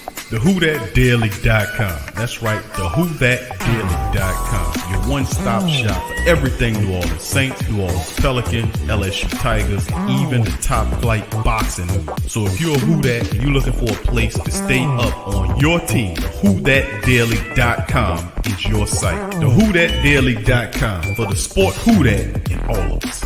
TheWhoThatDaily.com. That's right, TheWhoThatDaily.com. Your one-stop shop for everything New Orleans Saints, New Orleans Pelicans, LSU Tigers, even the top flight boxing. So if you're a Who That and you're looking for a place to stay up on your team, TheWhoThatDaily.com is your site. TheWhoThatDaily.com for the sport Who That in all of us.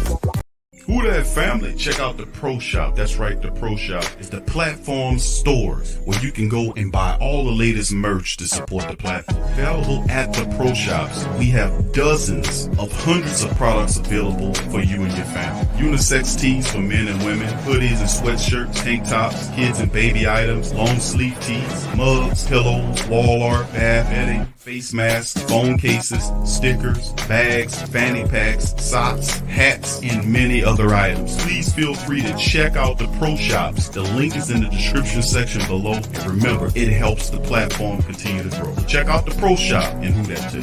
Who That family, check out the Pro Shop. That's right, the Pro Shop is the platform stores where you can go and buy all the latest merch to support the platform. Available at the Pro Shops, we have dozens of hundreds of products available for you and your family. Unisex tees for men and women, hoodies and sweatshirts, tank tops, kids and baby items, long sleeve tees, mugs, pillows, wall art, bath bedding, face masks, phone cases, stickers, bags, fanny packs, socks, hats, and many other items. Please feel free to check out the Pro Shops. The link is in the description section below. And remember, it helps the platform continue to grow. So check out the Pro Shop and Who That too.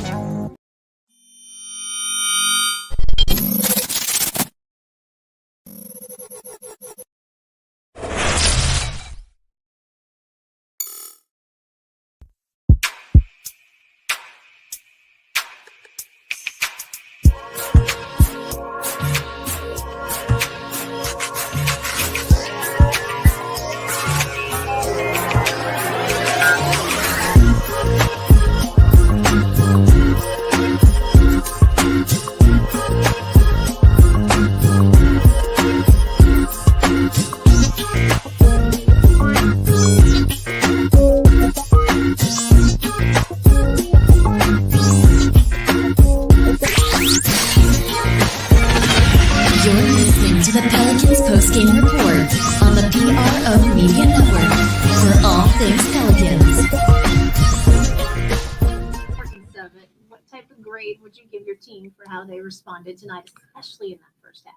For how they responded tonight, especially in that first half.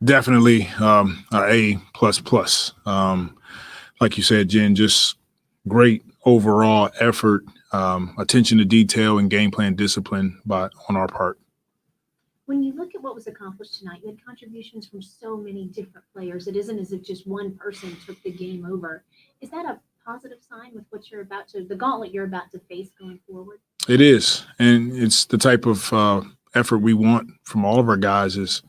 Definitely A++. Like you said, Jen, just great overall effort, attention to detail, and game plan discipline on our part. When you look at what was accomplished tonight, you had contributions from so many different players. It isn't as if just one person took the game over. Is that a positive sign with what the gauntlet you're about to face going forward? It is, and it's the type of effort we want from all of our guys is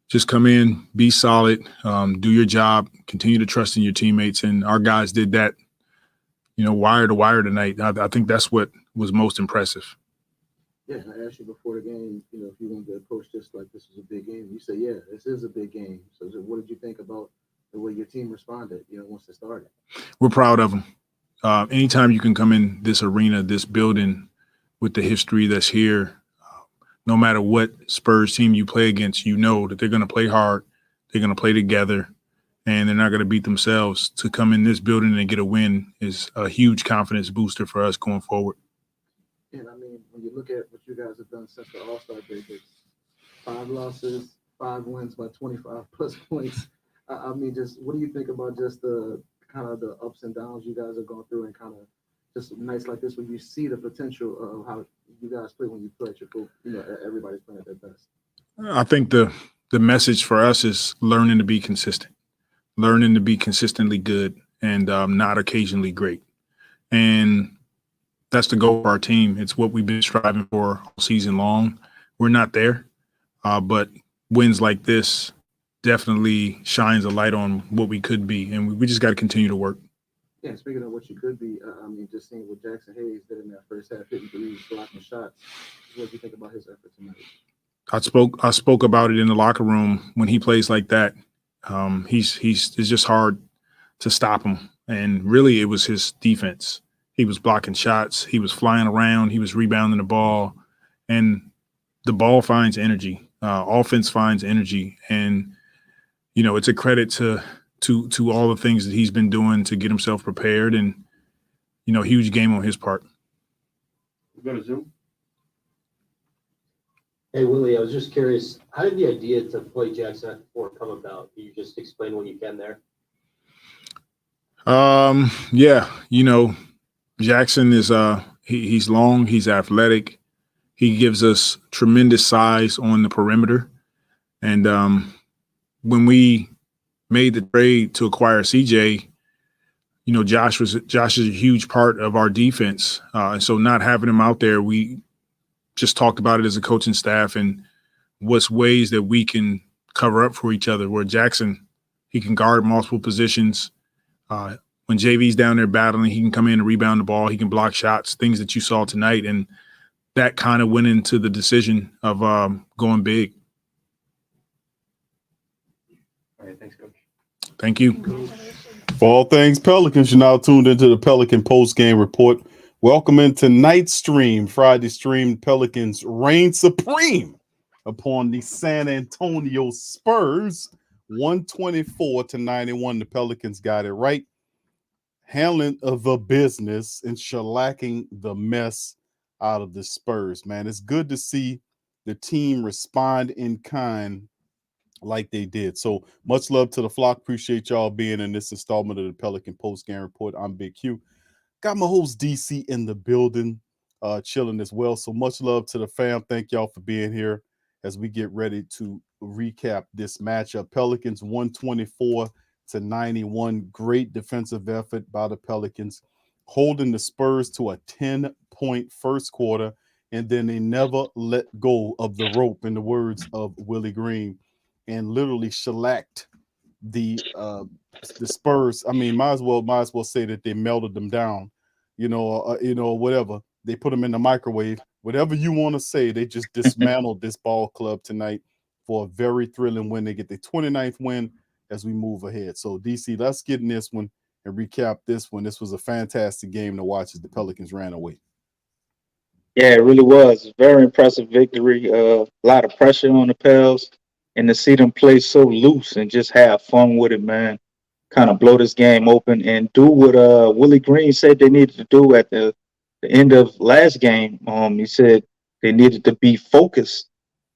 just come in, be solid, do your job, continue to trust in your teammates. And our guys did that, wire to wire tonight. I think that's what was most impressive. Yeah, I asked you before the game, if you wanted to approach this like this was a big game. You say, yeah, this is a big game. So what did you think about the way your team responded, once it started? We're proud of them. Anytime you can come in this arena, this building with the history that's here, no matter what Spurs team you play against, you know that they're going to play hard, they're going to play together, and they're not going to beat themselves. To come in this building and get a win is a huge confidence booster for us going forward. And, when you look at what you guys have done since the All-Star break, it's 5 losses, 5 wins by 25-plus points. Just what do you think about just the kind of the ups and downs you guys are going through and kind of just nights like this when you see the potential of how you guys play when you play at your full, everybody's playing at their best? I think the message for us is learning to be consistent, learning to be consistently good and not occasionally great. And that's the goal for our team. It's what we've been striving for all season long. We're not there, but wins like this definitely shines a light on what we could be, and we just got to continue to work. Yeah, speaking of what you could be, just seeing what Jaxson Hayes did in that first half, hitting threes, blocking shots. What do you think about his effort tonight? I spoke about it in the locker room. When he plays like that, it's just hard to stop him. And really, it was his defense. He was blocking shots. He was flying around. He was rebounding the ball, and the ball finds energy. Offense finds energy, and it's a credit to all the things that he's been doing to get himself prepared, and huge game on his part. We're going to Zoom. Hey, Willie, I was just curious, how did the idea to play Jaxson at 4 come about? Can you just explain what you can there? Yeah, Jaxson is he's long, he's athletic. He gives us tremendous size on the perimeter. And when we made the trade to acquire CJ, Josh is a huge part of our defense. And so not having him out there, we just talked about it as a coaching staff and what's ways that we can cover up for each other, where Jaxson, he can guard multiple positions. When JV's down there battling, he can come in and rebound the ball. He can block shots, things that you saw tonight. And that kind of went into the decision of going big. All right, thanks, Coach. Thank you. For all things Pelicans, you're now tuned into the Pelican post-game report. Welcome in tonight's stream, Friday stream. Pelicans reign supreme upon the San Antonio Spurs, 124-91. The Pelicans got it right, handling the business and shellacking the mess out of the Spurs. Man, it's good to see the team respond in kind like they did. So much love to the flock. Appreciate y'all being in this installment of the Pelican post-game report. I'm Big Q. Got my host DC in the building, chilling as well. So much love to the fam. Thank y'all for being here as we get ready to recap this matchup. Pelicans 124-91. Great defensive effort by the Pelicans, holding the Spurs to a 10-point first quarter, and then they never let go of the rope, in the words of Willie Green, and literally shellacked the Spurs. I mean, might as well say that they melted them down, whatever. They put them in the microwave. Whatever you want to say, they just dismantled this ball club tonight for a very thrilling win. They get their 29th win as we move ahead. So, DC, let's get in this one and recap this one. This was a fantastic game to watch as the Pelicans ran away. Yeah, it really was. Very impressive victory. A lot of pressure on the Pels, and to see them play so loose and just have fun with it, man. Kind of blow this game open and do what Willie Green said they needed to do at the end of last game. He said they needed to be focused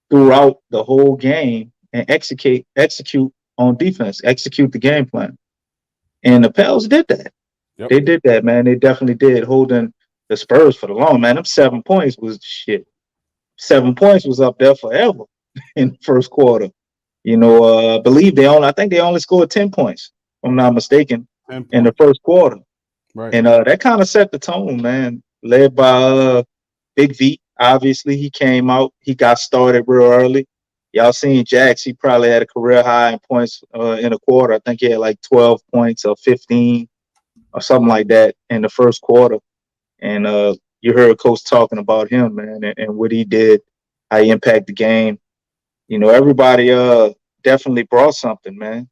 throughout the whole game and execute on defense, execute the game plan. And the Pels did that. Yep. They did that, man. They definitely did, holding the Spurs for the long, man. Them 7 points was shit. 7 points was up there forever in the first quarter. I believe I think they only scored 10 points, if I'm not mistaken, in the first quarter. Right. And that kind of set the tone, man. Led by Big V. Obviously, he came out. He got started real early. Y'all seen Jax. He probably had a career high in points in a quarter. I think he had like 12 points or 15 or something like that in the first quarter. And you heard Coach talking about him, man, and what he did, how he impacted the game. Everybody definitely brought something, man.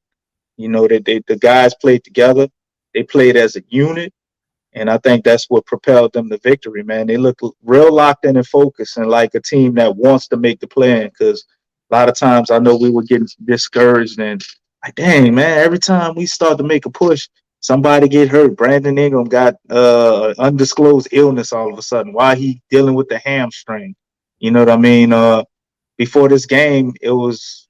That the guys played together. They played as a unit. And I think that's what propelled them to victory, man. They look real locked in and focused and like a team that wants to make the play. Because a lot of times I know we were getting discouraged and like, dang, man, every time we start to make a push, somebody get hurt. Brandon Ingram got undisclosed illness all of a sudden. Why he dealing with the hamstring? You know what I mean? Before this game, it was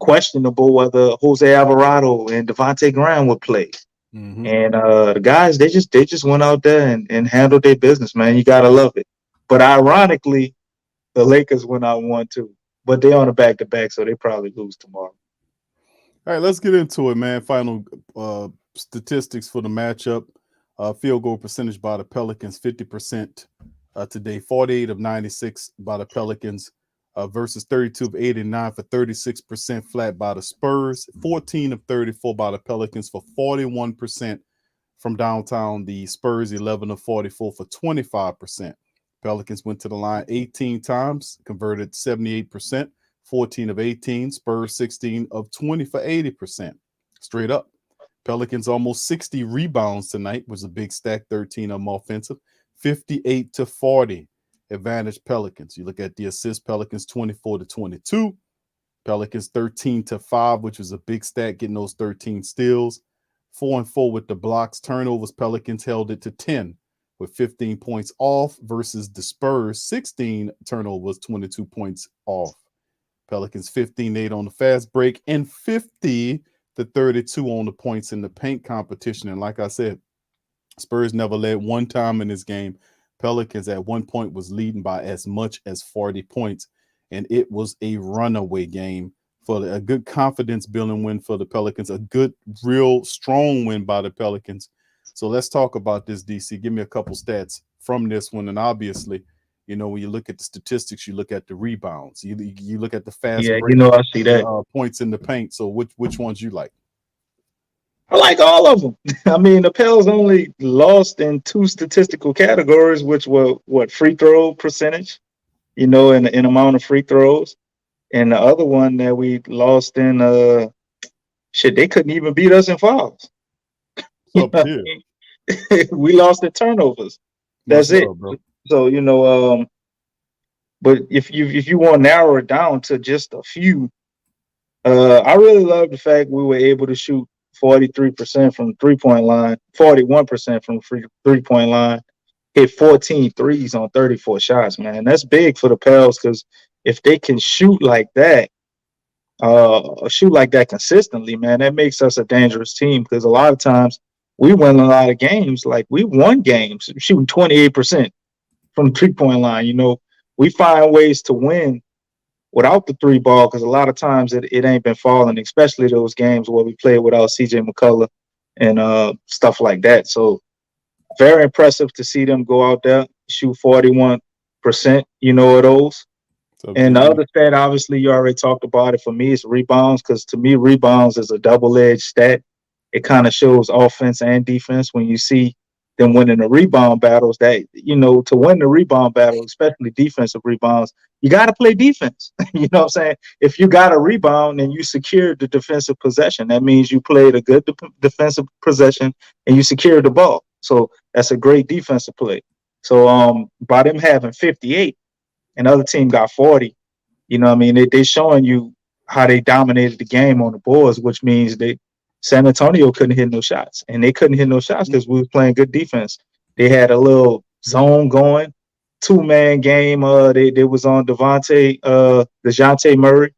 questionable whether Jose Alvarado and Devontae Graham would play. Mm-hmm. And the guys, they just went out there and handled their business, man. You gotta love it. But ironically, the Lakers went out 1-2, but they're on a back-to-back, so they probably lose tomorrow. All right, let's get into it, man. Final statistics for the matchup. Field goal percentage by the Pelicans, 50% today. 48 of 96 by the Pelicans versus 32 of 89 for 36% flat by the Spurs. 14 of 34 by the Pelicans for 41% from downtown. The Spurs 11 of 44 for 25%. Pelicans went to the line 18 times, converted 78%. 14 of 18, Spurs 16 of 20 for 80%. Straight up. Pelicans almost 60 rebounds tonight, was a big stack, 13 of them offensive. 58-40 advantage Pelicans. You look at the assists, Pelicans 24-22. Pelicans 13-5, which was a big stack, getting those 13 steals. 4-4 with the blocks. Turnovers, Pelicans held it to 10 with 15 points off versus the Spurs 16 turnovers, 22 points off. Pelicans 15-8 on the fast break and 50-32 on the points in the paint competition. And like I said, Spurs never led one time in this game. Pelicans at one point was leading by as much as 40 points, and it was a runaway game for a good confidence-building win for the Pelicans, a good, real strong win by the Pelicans So let's talk about this, DC. Give me a couple stats from this one. And obviously, you know, when you look at the statistics, you look at the rebounds, you look at the fast Yeah, break, I see that. points in the paint. So which ones you like? I like all of them. I mean, the Pels only lost in 2 statistical categories, which were free throw percentage, in amount of free throws, and the other one that we lost in they couldn't even beat us in fouls. Up here. We lost in turnovers. Much That's it. love, bro. So but if you want to narrow it down to just a few, I really love the fact we were able to shoot 43% from the 3-point line, 41% from the 3-point line, hit 14 threes on 34 shots, man. That's big for the Pels because if they can shoot like that consistently, man, that makes us a dangerous team because a lot of times we win a lot of games. Like we won games shooting 28% from the 3-point line. We find ways to win without the 3 ball because a lot of times it ain't been falling, especially those games where we played without C.J McCollum and stuff like that. So very impressive to see them go out there, shoot 41%, of those. And the other stat, obviously, you already talked about it. For me, it's rebounds because to me, rebounds is a double-edged stat. It kind of shows offense and defense when you see them winning the rebound battles. That to win the rebound battle, especially defensive rebounds, you got to play defense. You know what I'm saying? If you got a rebound and you secured the defensive possession, that means you played a good defensive possession and you secured the ball. So that's a great defensive play. So by them having 58 and the other team got 40, they showing you how they dominated the game on the boards, which means San Antonio couldn't hit no shots, and they couldn't hit no shots because we were playing good defense. They had a little zone going, 2-man game. They was on Dejounte Murray,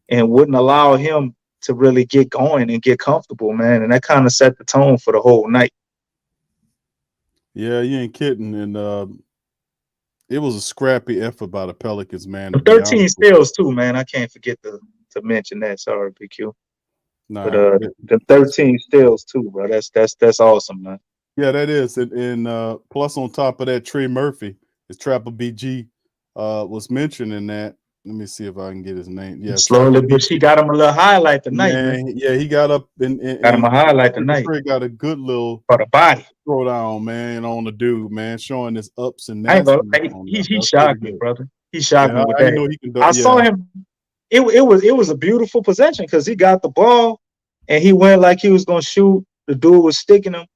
and wouldn't allow him to really get going and get comfortable, man. And that kind of set the tone for the whole night. Yeah, you ain't kidding. And it was a scrappy effort by the Pelicans, man. The 13 steals too, man. I can't forget to mention that. Sorry, BQ. Nah, But the 13 steals too, bro. That's awesome, man. Yeah, that is. And plus on top of that, Trey Murphy, his Trapper BG, was mentioning that. Let me see if I can get his name. Yeah, slowly, but she got him a little highlight tonight, man. Yeah, he got up and got him a highlight tonight. Trey got a good little for the body throw down, man, on the dude, man, showing his ups and downs. I ain't gonna, he shocked me, brother. He shocked me with that. Know he can I saw him. It was a beautiful possession because he got the ball and he went like he was gonna shoot. The dude was sticking him,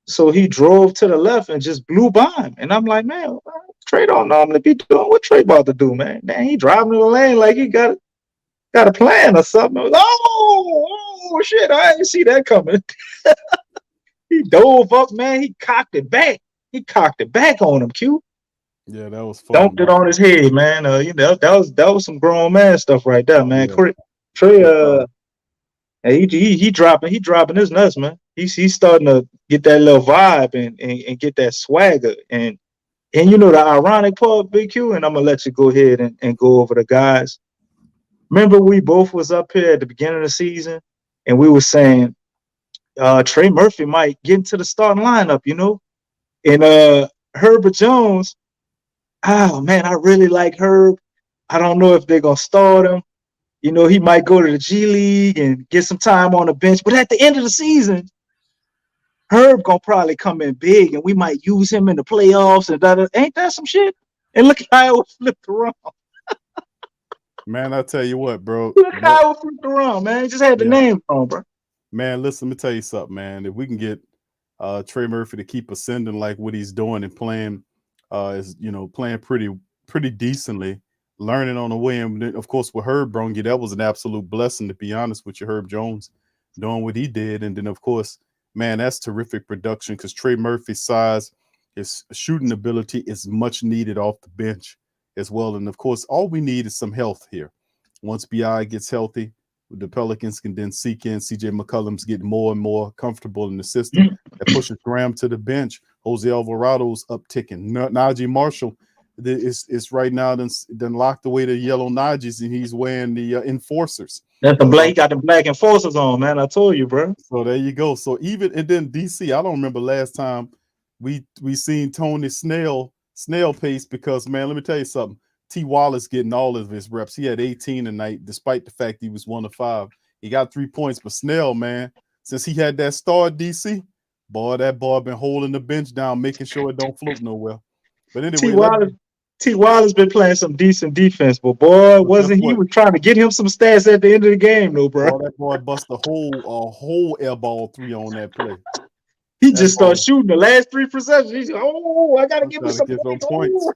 so he drove to the left and just blew by him. And I'm like, man, Trey don't normally be doing what Trey about to do, man. Dang, he driving in the lane like he got a plan or something. Oh shit, I didn't see that coming. He dove up, man. He cocked it back. On him, Q. Yeah, that was fun. Dumped it on his head, man. That was some grown man stuff right there, man. Yeah. Trey, he dropping his nuts, man. He's starting to get that little vibe and get that swagger. And the ironic part, Big Q, and I'm gonna let you go ahead and go over the guys. Remember, we both was up here at the beginning of the season, and we were saying Trey Murphy might get into the starting lineup, and Herbert Jones. Oh man, I really like Herb. I don't know if they're gonna start him. He might go to the G League and get some time on the bench. But at the end of the season, Herb gonna probably come in big, and we might use him in the playoffs. And ain't that some shit? And look how it flipped around. Man, I tell you what, bro. Look how it flipped around, man. Just had the name wrong, bro. Man, listen, let me tell you something, man. If we can get Trey Murphy to keep ascending like what he's doing and playing, playing pretty decently, learning on the way. And of course, with Herb Brongy, that was an absolute blessing, to be honest with you. Herb Jones doing what he did. And then, of course, man, that's terrific production because Trey Murphy's size, his shooting ability is much needed off the bench as well. And, of course, all we need is some health here. Once B.I. gets healthy, the Pelicans can then seek in. C.J. McCollum's getting more and more comfortable in the system. That pushes Graham to the bench. Jose Alvarado's upticking. Najee Marshall is right now then locked away the yellow Najees, and he's wearing the enforcers. That's the black. He got the black enforcers on, man. I told you, bro. So there you go. So even and then DC, I don't remember last time we seen Tony snail pace because man, let me tell you something. T. Wallace getting all of his reps. He had 18 tonight, despite the fact he was 1 of 5. He got 3 points, but Snell, man, since he had that star DC, boy, that boy been holding the bench down, making sure it don't float nowhere. But anyway, T. Wallace been playing some decent defense, but boy, wasn't he was trying to get him some stats at the end of the game, though, bro. Boy, that boy bust a whole air ball 3 on that play. He just started shooting the last 3 possessions. He's like, oh, I gotta give him some points.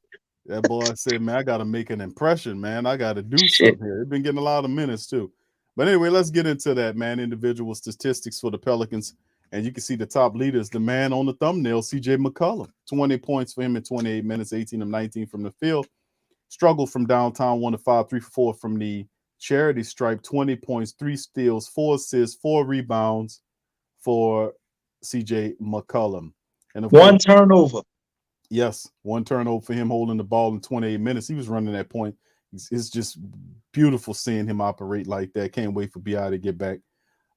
That boy said, man, I gotta make an impression, man. I gotta do something here. He's been getting a lot of minutes too. But anyway, let's get into that, man. Individual statistics for the Pelicans. And you can see the top leaders, the man on the thumbnail, C.J. McCollum. 20 points for him in 28 minutes, 18 of 19 from the field. Struggled from downtown, 1 of 5, 3 for 4 from the charity stripe, 20 points, 3 steals, 4 assists, 4 rebounds for C.J. McCollum. And of course, turnover. Yes, 1 turnover for him holding the ball in 28 minutes. He was running that point. It's just beautiful seeing him operate like that. Can't wait for BI to get back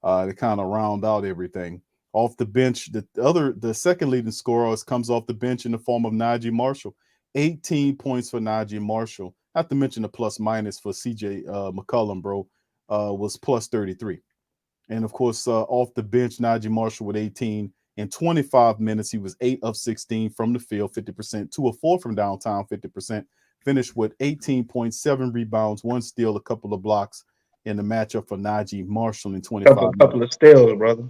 to kind of round out everything. Off the bench, the second leading scorer comes off the bench in the form of Najee Marshall. 18 points for Najee Marshall. Not to mention the plus minus for C.J. McCollum, bro, was plus 33. And of course, off the bench, Najee Marshall with 18. In 25 minutes, he was 8 of 16 from the field, 50%, 2 of 4 from downtown, 50%. Finished with 18.7 rebounds, 1 steal, a couple of blocks in the matchup for Najee Marshall in 25 minutes. Couple of steals, brother.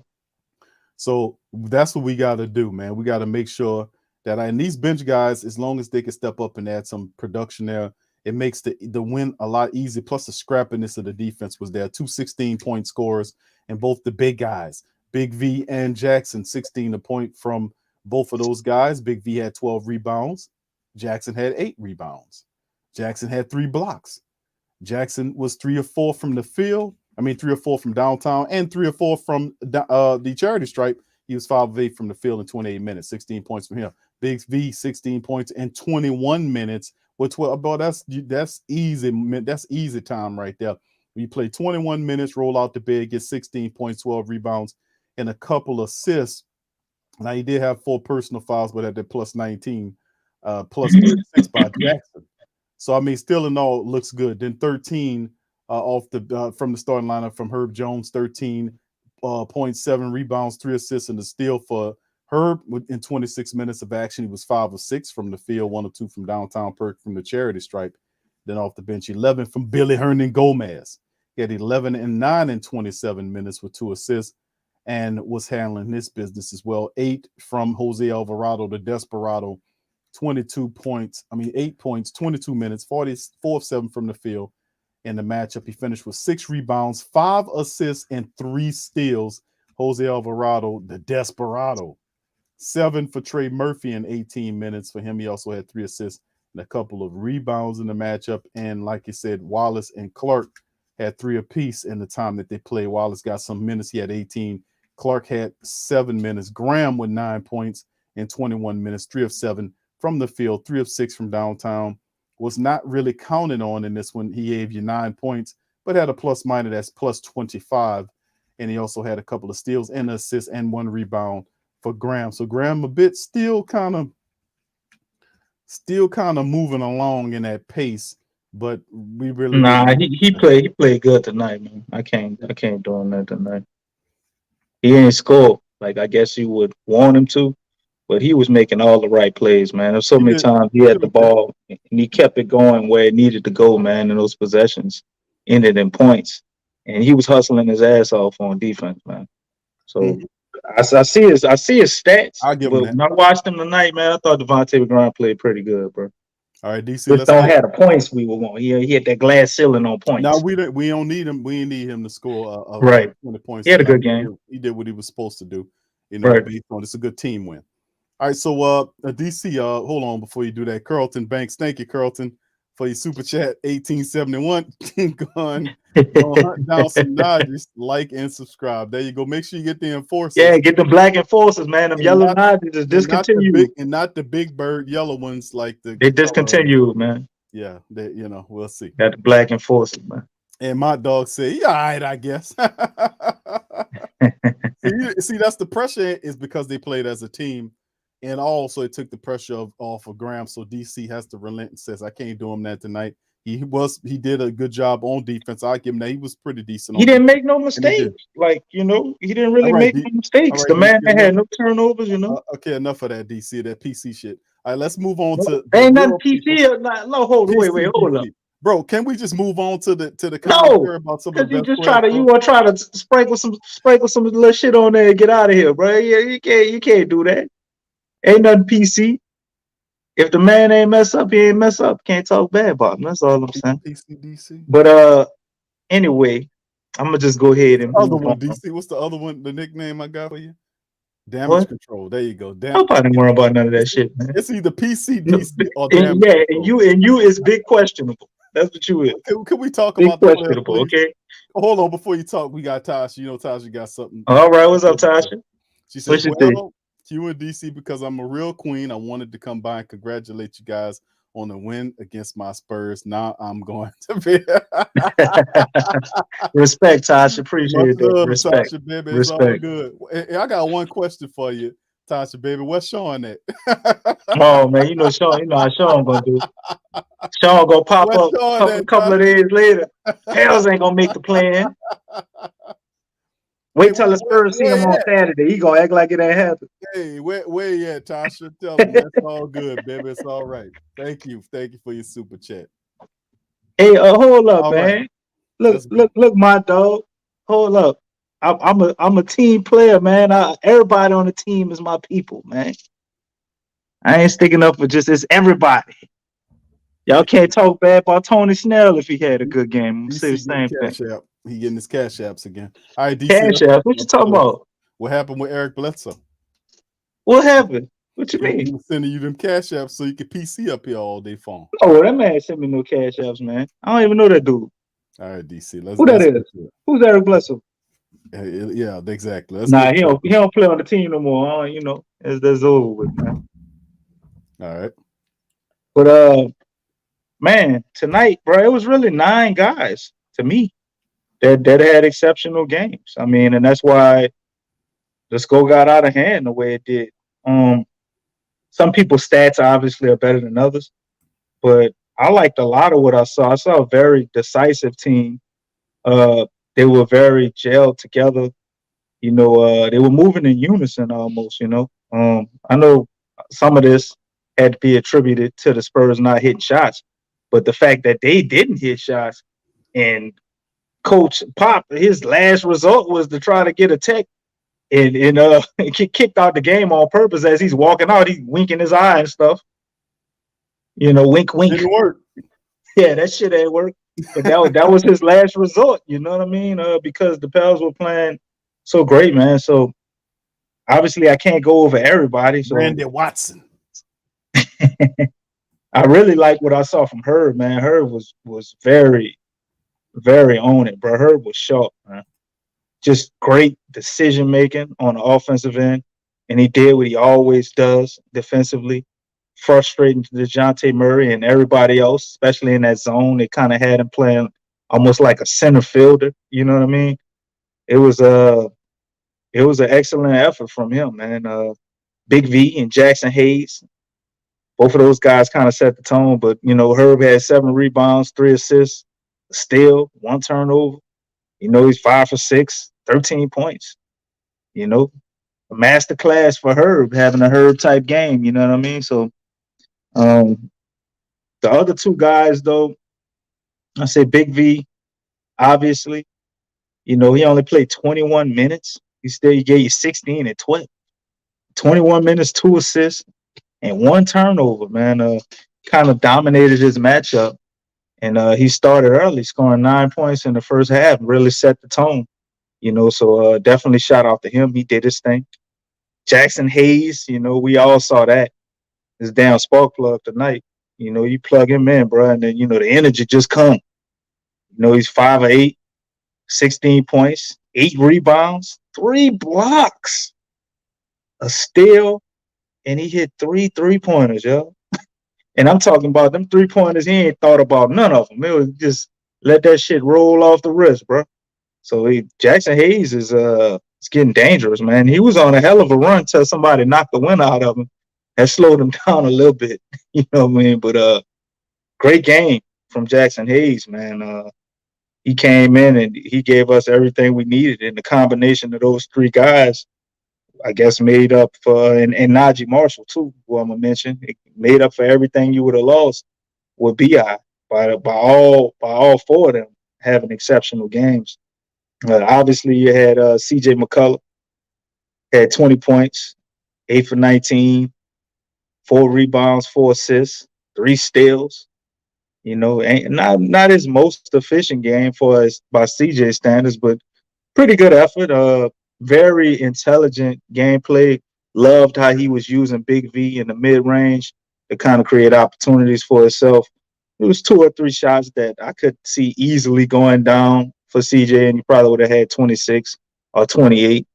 So that's what we got to do, man. We got to make sure that and these bench guys, as long as they can step up and add some production there, it makes the win a lot easier. Plus the scrappiness of the defense was there. 2 16-point scorers and both the big guys. Big V and Jaxson, 16 a point from both of those guys. Big V had 12 rebounds. Jaxson had 8 rebounds. Jaxson had 3 blocks. Jaxson was 3 of 4 from the field. 3 or 4 from downtown and 3 or 4 from the charity stripe. He was 5 of 8 from the field in 28 minutes, 16 points from him. Big V, 16 points in 21 minutes. With 12, bro, that's easy. That's easy time right there. You play 21 minutes, roll out the bed, get 16 points, 12 rebounds, and a couple assists. Now he did have 4 personal fouls, but at the plus 19, plus 6 by Jaxson. So still in all, looks good. Then 13 off the from the starting lineup from Herb Jones, 13.7 rebounds, 3 assists, and a steal for Herb in 26 minutes of action. He was 5 of 6 from the field, 1 or 2 from downtown Perk from the charity stripe. Then off the bench, 11 from Billy Hernan Gomez. He had 11 and 9 in 27 minutes with 2 assists and was handling his business as well. 8 from Jose Alvarado, the Desperado, 22 points. 8 points, 22 minutes, 44 of 7 from the field. In the matchup, he finished with 6 rebounds, 5 assists, and 3 steals. Jose Alvarado, the Desperado. 7 for Trey Murphy in 18 minutes. For him, he also had 3 assists and a couple of rebounds in the matchup. And like you said, Wallace and Clark had 3 apiece in the time that they played. Wallace got some minutes. He had 18. Clark had 7 minutes. Graham with 9 points in 21 minutes, 3 of 7 from the field, 3 of 6 from downtown. Was not really counted on in this one. He gave you 9 points, but had a plus minus that's plus 25. And he also had a couple of steals and assists and 1 rebound for Graham. So Graham a bit still kind of moving along in that pace, but we really he played good tonight, man. I can't do him that tonight. He ain't scored like I guess you would want him to, but he was making all the right plays, man. There's so many times he had the ball and he kept it going where it needed to go, man. And those possessions ended in points, and he was hustling his ass off on defense, man. So I see his stats. I'll give him that. When I watched him tonight, man, I thought Devontae McGrine played pretty good, bro. All right, DC. Just don't have the points we would want. He had that glass ceiling on points. No, we don't need him. We need him to score right 20 points. He had a good game. He did what he was supposed to do. Based on it's a good team win. All right, so DC, hold on before you do that. Carlton Banks, thank you, Carlton, for your super chat. 1871. Gone hunt down some Dodgers. Like and subscribe. There you go. Make sure you get the enforcers. Yeah, get the black enforcers, man. Them yellow Dodgers is discontinued. Not the big bird yellow ones like they discontinued, man. Yeah, we'll see. Got the black enforcers, man. And my dog said, "Yeah, all right, I guess." see, that's the pressure is because they played as a team, and also it took the pressure off of Graham. So DC has to relent and says, "I can't do him that tonight." He did a good job on defense. I give him that. He was pretty decent. He On didn't defense. make no mistakes. Like, he didn't really All right, make no all mistakes. right, The man DC, had no turnovers, okay, enough of that DC, that PC shit. All right, let's move on to the Ain't nothing real people. PC. No, hold on, wait, hold up. Bro, can we just move on to the No, commentary about some of because the you best just players? you want to try to sprinkle some little shit on there and get out of here, bro. Yeah, you can't do that. Ain't nothing PC. If the man ain't mess up, he ain't mess up. Can't talk bad about him. That's all I'm saying. PC DC. But anyway, I'm gonna just go ahead and Other move one, on. DC. What's the other one? The nickname I got for you? Damage What? control. There you go. Nobody worry about none of that shit, man. It's either PC, No, DC, or damage yeah, control. and you is big questionable. That's what you is. Can we talk Big about the players, questionable, please? okay? Hold on, before you talk, we got Tasha. Tasha got something. All right, what's up, Tasha? She says, What you think? "Well, Q and DC, because I'm a real queen, I wanted to come by and congratulate you guys on the win against my Spurs. Now I'm going to be." Respect, Tasha. Appreciate that. Love, Respect. Tasha, baby. It's all Respect. good. Hey, I got one question for you, Tasha, baby. What's Sean at? Oh man, Sean, how Sean gonna do. Sean gonna pop What's up Sean at, couple of days later. Pels ain't gonna make the plan. Wait till the Spurs see him on Saturday. He gonna act like it ain't happened. Hey, where you at, Tasha? Tell him that's all good, baby. It's all right. Thank you for your super chat. Hey, hold up, All man. right. Look, my dog. Hold up. I'm a team player, man. Everybody on the team is my people, man. I ain't sticking up for it's everybody. Y'all can't talk bad about Tony Snell if he had a good game. I'm gonna say the same thing. He getting his cash apps again. All right, DC. Cash apps. What you talking about? What happened with Eric Bledsoe? What happened? What you mean? He was sending you them cash apps so you could PC up here all day phone. Oh, that man sent me no cash apps, man. I don't even know that dude. All right, DC. Who that is? Who's Eric Bledsoe? Yeah, exactly. Nah, he don't play on the team no more. That's over with, man. All right. But man, tonight, bro, it was really 9 guys to me that had exceptional games. I mean, and that's why the score got out of hand the way it did. Some people's stats obviously are better than others, but I liked a lot of what I saw. I saw a very decisive team. They were very gelled together. They were moving in unison almost. I know some of this had to be attributed to the Spurs not hitting shots, but the fact that they didn't hit shots and Coach Pop, his last result was to try to get a tech and kicked out the game on purpose as he's walking out. He's winking his eye and stuff. Wink, wink. Didn't work. Yeah, that shit ain't work. But that was his last resort. You know what I mean? Because the Pels were playing so great, man. So obviously I can't go over everybody. So Randy Watson. I really like what I saw from Herb, man. Herb was very, very on it, bro. Herb was sharp, man. Just great decision making on the offensive end, and he did what he always does defensively, frustrating Dejounte Murray and everybody else, especially in that zone. They kind of had him playing almost like a center fielder. You know what I mean? It was an excellent effort from him, man. Big V and Jaxson Hayes, both of those guys kind of set the tone. But Herb had 7 rebounds, 3 assists, a steal, 1 turnover. He's 5 for 6, 13 points. A master class for Herb, having a Herb type game. You know what I mean? So the other 2 guys, though, I say Big V, obviously. He only played 21 minutes. He gave you 16 and 12. 21 minutes, 2 assists, and 1 turnover, man. Kind of dominated his matchup. And he started early, scoring 9 points in the first half, really set the tone. So definitely shout out to him. He did his thing. Jaxson Hayes, we all saw that. His damn spark plug tonight. You plug him in, bro, and then, the energy just come. He's 5 or 8, 16 points, 8 rebounds, 3 blocks, a steal, and he hit 3 3-pointers, yo. And I'm talking about them 3-pointers. He ain't thought about none of them. It was just let that shit roll off the wrist, bro. So Jaxson Hayes is it's getting dangerous, man. He was on a hell of a run till somebody knocked the wind out of him. That slowed him down a little bit, you know what I mean? But great game from Jaxson Hayes, man. He came in and he gave us everything we needed. And the combination of those three guys, I guess, made up for, and Najee Marshall too, who I'm gonna mention, it made up for everything you would have lost with Bi by all four of them having exceptional games. Obviously, you had C.J. McCollum had 20 points, 8 for 19, 4 rebounds, 4 assists, 3 steals. You know, ain't not his most efficient game for us by CJ standards, but pretty good effort. Very intelligent gameplay. Loved how he was using Big V in the mid range to kind of create opportunities for himself. It was 2 or 3 shots that I could see easily going down for CJ, and he probably would have had 26 or 28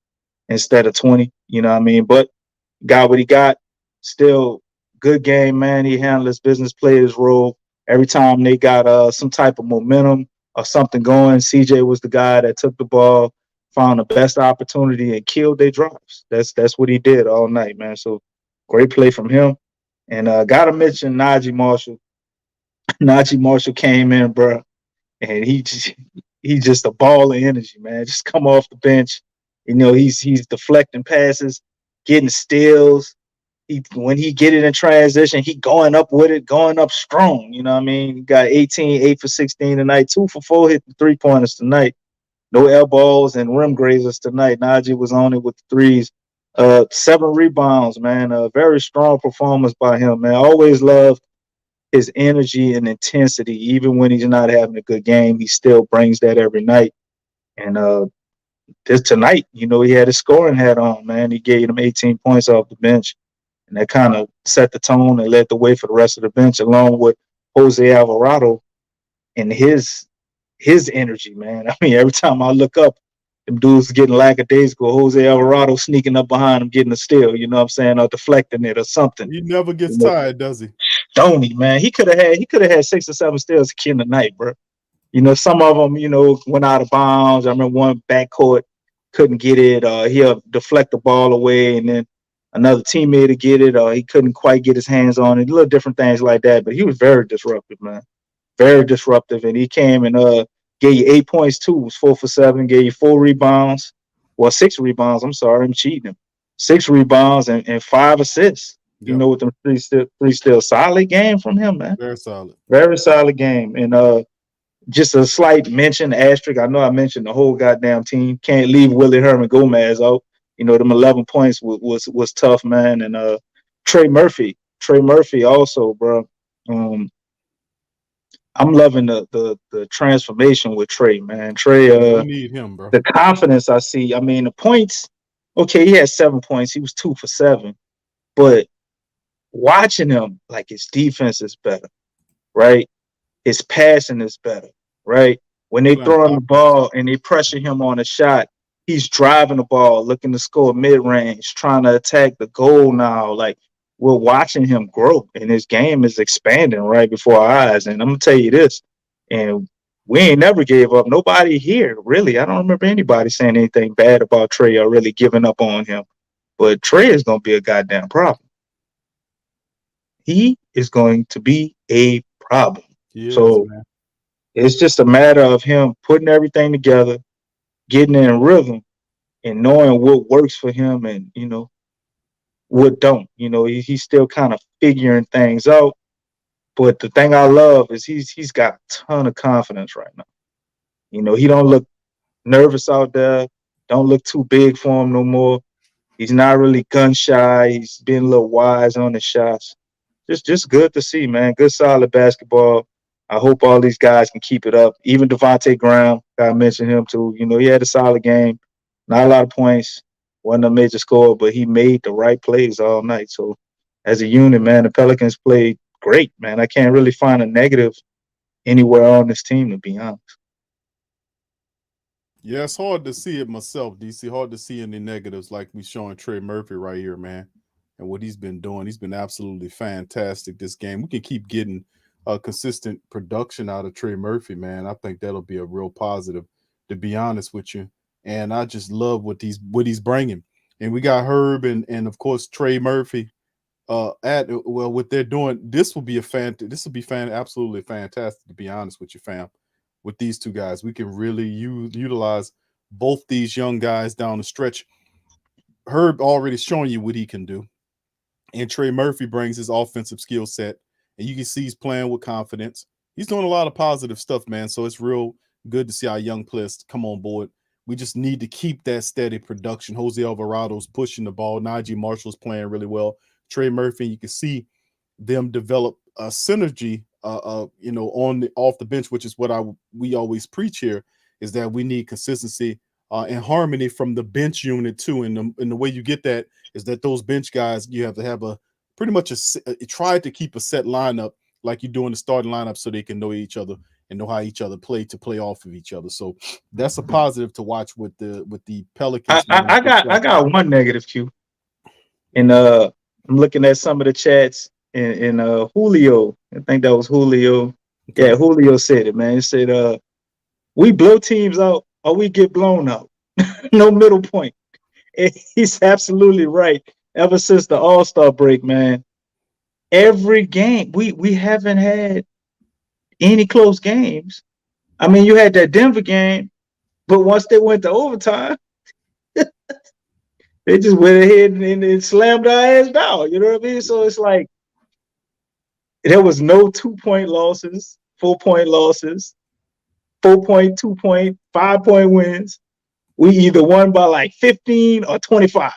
instead of 20. You know what I mean? But got what he got. Still good game, man. He handled his business, played his role. Every time they got some type of momentum or something going, CJ was the guy that took the ball, found the best opportunity, and killed their drives. That's what he did all night, man. So great play from him. And gotta mention Najee Marshall. Najee Marshall came in, bro, and he's just a ball of energy, man. Just come off the bench. You know, he's deflecting passes, getting steals. When he get it in transition, he going up with it, going up strong. You know what I mean? He got 18, 8 for 16 tonight, 2 for 4 hitting 3-pointers tonight. No elbows and rim grazers tonight. Najee was on it with the threes. 7 rebounds, man. A very strong performance by him, man. Always loved his energy and intensity. Even when he's not having a good game, he still brings that every night. And this tonight, you know, he had his scoring hat on, man. He gave him 18 points off the bench. And that kind of set the tone and led the way for the rest of the bench, along with Jose Alvarado and his energy, man. I mean, every time I look up, them dudes getting lackadaisical. Jose Alvarado sneaking up behind him, getting a steal, you know what I'm saying, or deflecting it or something. He never gets You know, tired, does he? don't he, man? He could have had 6 or 7 steals in the night, bro. You know, some of them, you know, went out of bounds. I remember one backcourt couldn't get it. He'll deflect the ball away, and then another teammate to get it, or he couldn't quite get his hands on it. Little different things like that. But he was very disruptive, man. Very disruptive. And he came and gave you 8 points too. Was 4 for 7. Gave you 4 rebounds. Well, 6 rebounds. I'm sorry, I'm cheating him. 6 rebounds and 5 assists. Yep. You know, with them three still solid game from him, man. Very solid. Very solid game. And just a slight mention, asterisk. I know I mentioned the whole goddamn team. Can't leave Willie Herman Gomez out. You know, them 11 points was tough, man. And Trey Murphy also, bro. I'm loving the transformation with Trey, man. Trey, You need him, bro. the confidence I see. I mean, the points. Okay, he had 7 points. He was 2 for 7, but watching him, like, his defense is better, right? His passing is better, right? When they throw him the ball and they pressure him on a shot, he's driving the ball, looking to score mid-range, trying to attack the goal now. Like, we're watching him grow, and his game is expanding right before our eyes. And I'm going to tell you this, and we ain't never gave up. Nobody here, really. I don't remember anybody saying anything bad about Trey or really giving up on him. But Trey is going to be a goddamn problem. He is going to be a problem. So it's just a matter of him putting everything together, getting in rhythm, and knowing what works for him and, you know, what don't. You know, he's still kind of figuring things out. But the thing I love is he's got a ton of confidence right now. You know, he don't look nervous out there. Don't look too big for him no more. He's not really gun shy. He's being a little wise on the shots. Just good to see, man. Good, solid basketball. I hope all these guys can keep it up. Even Devontae Graham, I mentioned him too. You know, he had a solid game. Not a lot of points. Wasn't a major score, but he made the right plays all night. So as a unit, man, the Pelicans played great, man. I can't really find a negative anywhere on this team, to be honest. Yeah, it's hard to see it myself, DC. Hard to see any negatives like we showing Trey Murphy right here, man. And what he's been doing. He's been absolutely fantastic this game. We can keep getting consistent production out of Trey Murphy, man, I think that'll be a real positive, to be honest with you. And I just love what he's bringing. And we got Herb and of course Trey Murphy. What they're doing, this will be absolutely fantastic, to be honest with you, fam. With these two guys, we can really utilize both these young guys down the stretch. Herb already showing you what he can do, and Trey Murphy brings his offensive skill set, and you can see he's playing with confidence. He's doing a lot of positive stuff, man. So it's real good to see our young players come on board. We just need to keep that steady production. Jose Alvarado's pushing the ball. Najee Marshall's playing really well. Trey Murphy, you can see them develop a synergy, off the bench, which is what we always preach here, is that we need consistency and harmony from the bench unit too. And the way you get that is that those bench guys, you have to have try to keep a set lineup like you do in the starting lineup, so they can know each other and know how each other play off of each other. So that's a positive to watch with the Pelicans. I got one negative, Q. And I'm looking at some of the chats, and Julio, I think that was Julio. Okay. Yeah, Julio said it, man. He said, we blow teams out or we get blown out. No middle point. And he's absolutely right. Ever since the All-Star break, man, every game, we haven't had any close games. I mean, you had that Denver game, but once they went to overtime, they just went ahead and slammed our ass down. You know what I mean? So it's like there was no 2-point losses, 4-point losses, 4-point, 2-point, 5-point wins. We either won by like 15 or 25.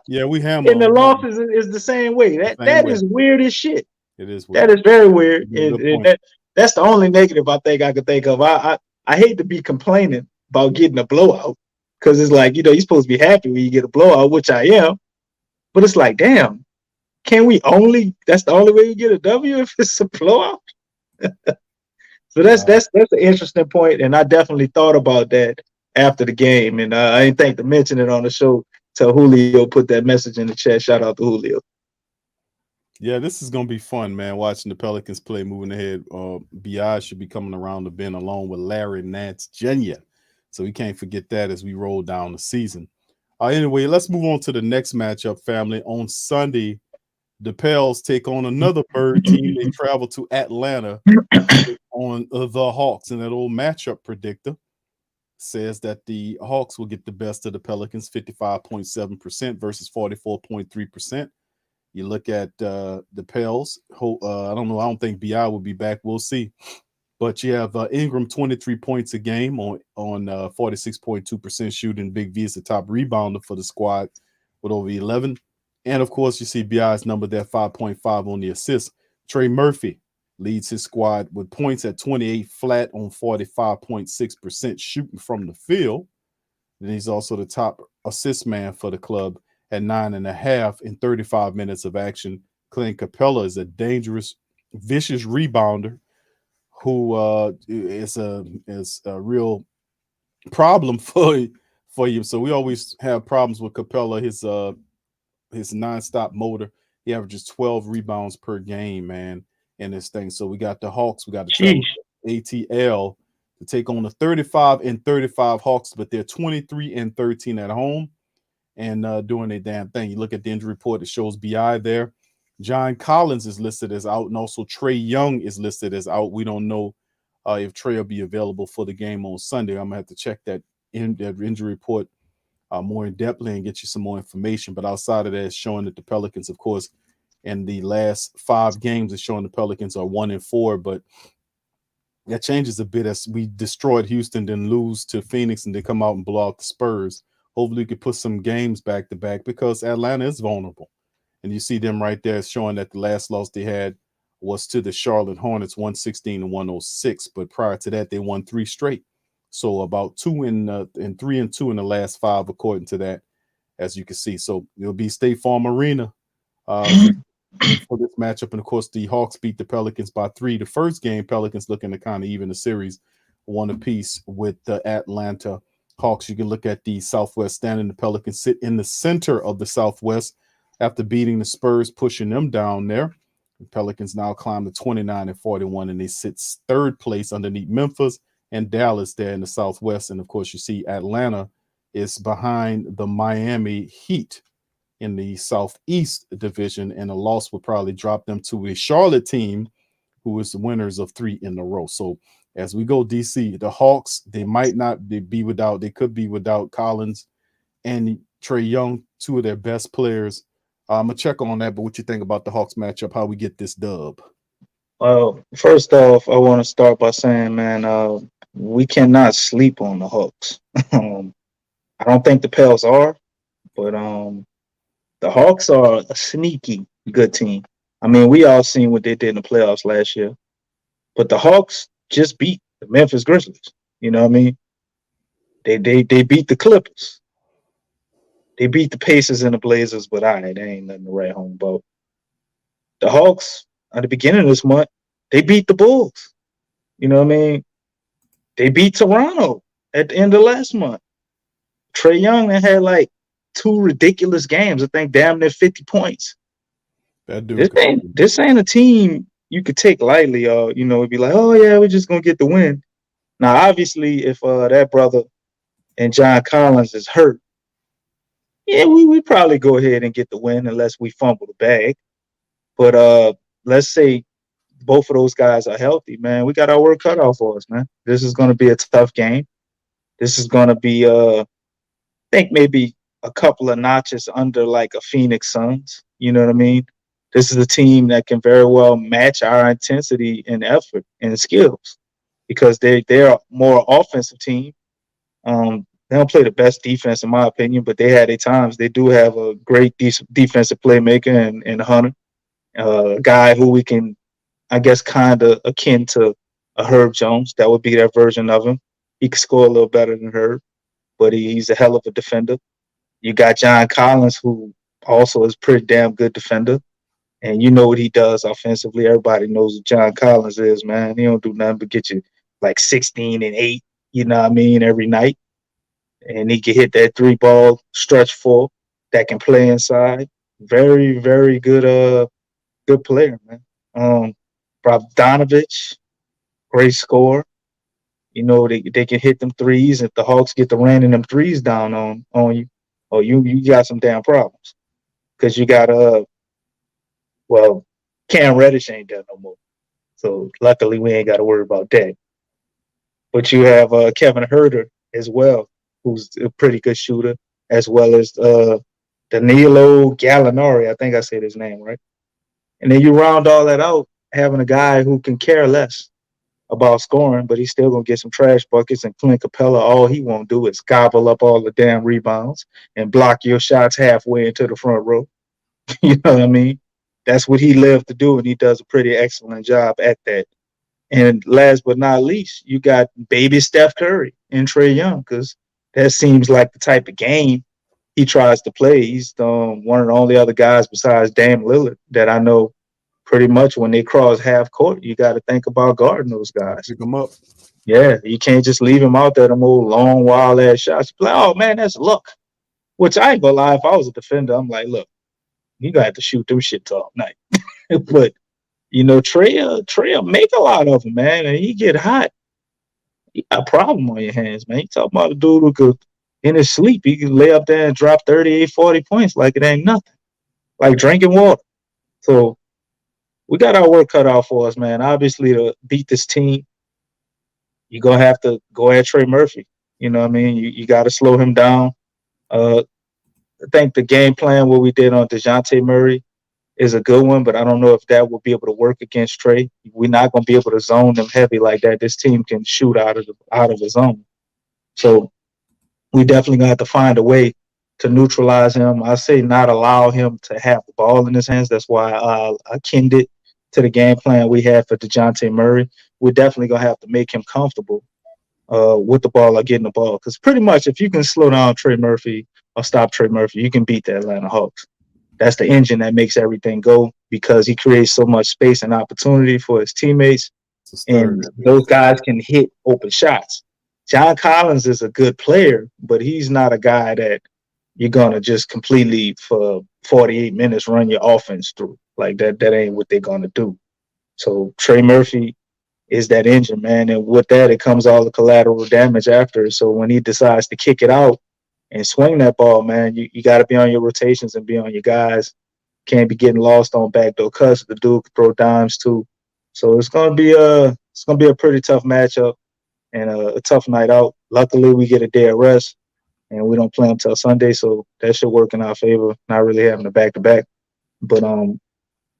Yeah, we hammer. And the losses is the same way. That is weird as shit. It is weird. That is very weird. And that's the only negative I think I could think of. I hate to be complaining about getting a blowout, because it's like, you're supposed to be happy when you get a blowout, which I am. But it's like, damn, that's the only way you get a W if it's a blowout? So that's an interesting point, and I definitely thought about that after the game, and I didn't think to mention it on the show till Julio put that message in the chat. Shout out to Julio. Yeah, this is going to be fun, man, watching the Pelicans play moving ahead. B.I. should be coming around the bend along with Larry Nance Jr., so we can't forget that as we roll down the season. Anyway, let's move on to the next matchup, family. On Sunday, the Pels take on another Bird team. They travel to Atlanta on the Hawks, and that old matchup predictor says that the Hawks will get the best of the Pelicans, 55.7% versus 44.3%. You look at the Pels. I don't know. I don't think B.I. will be back. We'll see. But you have Ingram, 23 points a game on 46.2% shooting. Big V is the top rebounder for the squad with over 11. And, of course, you see B.I.'s number there, 5.5 on the assists. Trey Murphy leads his squad with points at 28 flat on 45.6% shooting from the field. And he's also the top assist man for the club at 9.5 in 35 minutes of action. Clint Capella is a dangerous, vicious rebounder who is a real problem for you. So we always have problems with Capella. His nonstop motor. He averages 12 rebounds per game, man, in this thing. So we got the Hawks. We got the ATL to take on the 35-35 Hawks, but they're 23-13 at home and doing their damn thing. You look at the injury report, it shows B.I. there. John Collins is listed as out, and also Trey Young is listed as out. We don't know if Trey will be available for the game on Sunday. I'm going to have to check that injury report more in depthly and get you some more information. But outside of that, it's showing that the Pelicans, of course, in the last 5 games, it's showing the Pelicans are 1-4. But that changes a bit as we destroyed Houston, then lose to Phoenix, and then come out and blow out the Spurs. Hopefully, we could put some games back to back because Atlanta is vulnerable. And you see them right there showing that the last loss they had was to the Charlotte Hornets, 116-106. But prior to that, they won 3 straight. So about 3-2 in the last 5, according to that, as you can see. So it'll be State Farm Arena for this matchup. And of course, the Hawks beat the Pelicans by 3. The first game, Pelicans looking to kind of even the series, 1 apiece with the Atlanta Hawks. You can look at the Southwest standing. The Pelicans sit in the center of the Southwest after beating the Spurs, pushing them down there. The Pelicans now climb to 29-41, and they sit third place underneath Memphis and Dallas there in the Southwest. And of course, you see Atlanta is behind the Miami Heat in the Southeast Division, and a loss would probably drop them to a Charlotte team who is the winners of 3 in a row. So as we go, DC, the Hawks, they could be without Collins and Trae Young, 2 of their best players. I'm going to check on that, but what you think about the Hawks matchup, how we get this dub? Well, first off, I want to start by saying, man, we cannot sleep on the Hawks. I don't think the Pels are, but the Hawks are a sneaky good team. I mean, we all seen what they did in the playoffs last year, but the Hawks just beat the Memphis Grizzlies. You know what I mean? They beat the Clippers. They beat the Pacers and the Blazers, but they ain't nothing to write home about. The Hawks, at the beginning of this month, they beat the Bulls. You know what I mean? They beat Toronto at the end of last month. Trae Young had like 2 ridiculous games. I think damn near 50 points. This ain't a team you could take lightly, or it'd be like, oh yeah, we're just gonna get the win. Now, obviously, if that brother and John Collins is hurt, yeah, we probably go ahead and get the win unless we fumble the bag. But let's say both of those guys are healthy, man. We got our work cut out for us, man. This is going to be a tough game. This is going to be, I think maybe a couple of notches under like a Phoenix Suns. You know what I mean? This is a team that can very well match our intensity and effort and skills because they're a more offensive team. They don't play the best defense, in my opinion, but they had their times. They do have a great defensive playmaker in Hunter, a guy who we can, I guess, kind of akin to a Herb Jones. That would be their version of him. He could score a little better than Herb, but he's a hell of a defender. You got John Collins, who also is a pretty damn good defender. And you know what he does offensively. Everybody knows what John Collins is, man. He don't do nothing but get you like 16 and 8, you know what I mean, every night. And he can hit that 3-ball stretch 4 that can play inside. Very, very good good player, man. Bogdanovich, great scorer. You know, they can hit them threes. If the Hawks get to raining them threes down on you, or you got some damn problems. Because you got Cam Reddish ain't there no more. So luckily we ain't got to worry about that. But you have Kevin Huerter as well, who's a pretty good shooter, as well as Danilo Gallinari. I think I said his name right. And then you round all that out, having a guy who can care less about scoring, but he's still going to get some trash buckets. And Clint Capella, all he won't do is gobble up all the damn rebounds and block your shots halfway into the front row. You know what I mean? That's what he lived to do, and he does a pretty excellent job at that. And last but not least, you got baby Steph Curry and Trae Young, because that seems like the type of game he tries to play. He's one of the only other guys besides Dame Lillard that I know pretty much when they cross half court, you got to think about guarding those guys. Pick them up. Yeah, you can't just leave him out there, them old long, wild-ass shots. Like, oh, man, that's luck. Which I ain't gonna lie, if I was a defender, I'm like, look, you got to shoot them shits all night. But, Trae make a lot of them, man, and he get hot. You got a problem on your hands, man. You talking about a dude who could, in his sleep, he could lay up there and drop 38, 40 points like it ain't nothing. Like drinking water. So we got our work cut out for us, man. Obviously, to beat this team, you're going to have to go at Trey Murphy. You know what I mean? You got to slow him down. I think the game plan, what we did on Dejounte Murray, is a good one, but I don't know if that will be able to work against Trey. We're not going to be able to zone them heavy like that. This team can shoot out of the zone. So we definitely going to have to find a way to neutralize him. I say not allow him to have the ball in his hands. That's why I akined it to the game plan we had for Dejounte Murray. We're definitely going to have to make him comfortable with the ball or getting the ball. Because pretty much if you can slow down Trey Murphy or stop Trey Murphy, you can beat the Atlanta Hawks. That's the engine that makes everything go because he creates so much space and opportunity for his teammates. And those guys can hit open shots. John Collins is a good player, but he's not a guy that you're going to just completely for 48 minutes run your offense through. Like that ain't what they're gonna do. So Trey Murphy is that engine, man. And with that, it comes all the collateral damage after. So when he decides to kick it out and swing that ball, man, you got to be on your rotations and be on your guys. Can't be getting lost on backdoor cuts. The dude can throw dimes too. So it's gonna be a pretty tough matchup and a tough night out. Luckily, we get a day of rest and we don't play until Sunday, so that should work in our favor. Not really having a back to back, but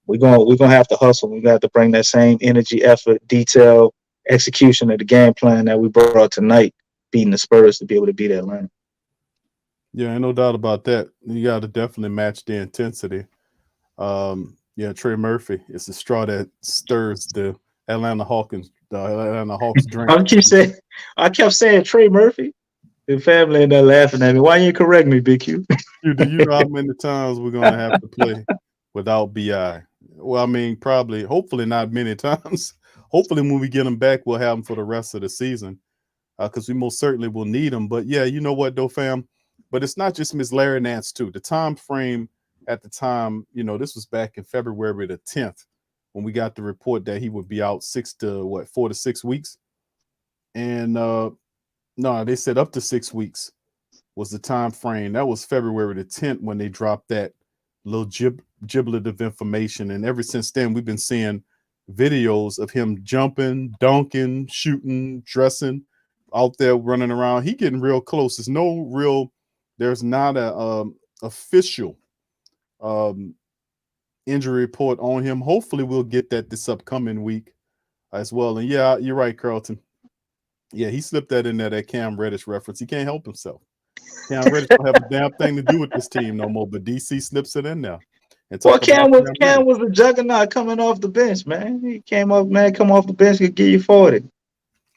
we're gonna have to hustle. We got to bring that same energy, effort, detail, execution of the game plan that we brought tonight, beating the Spurs to be able to beat Atlanta. Yeah, ain't no doubt about that. You got to definitely match the intensity. Trey Murphy is the straw that stirs the Atlanta Hawks drink. I kept saying Trey Murphy. The family and they're laughing at me. Why you correct me, Big Q? Do you know how many times we're gonna have to play without BI? Well, I mean, hopefully not many times. Hopefully when we get him back, we'll have him for the rest of the season, because we most certainly will need him. But yeah, you know what though, fam? But it's not just Miss Larry Nance too. The time frame at the time, this was back in February the 10th when we got the report that he would be out 4 to 6 weeks. And no, they said up to 6 weeks was the time frame. That was February the 10th when they dropped that little giblet of information. And ever since then, we've been seeing videos of him jumping, dunking, shooting, dressing, out there running around. He getting real close. There's not a official injury report on him. Hopefully we'll get that this upcoming week as well. And yeah, you're right, Carlton. Yeah, he slipped that in there, that Cam Reddish reference. He can't help himself. Cam Reddish don't have a damn thing to do with this team no more, but DC slips it in there. Well, Cam was a juggernaut coming off the bench, man. He came off the bench, could give you 40,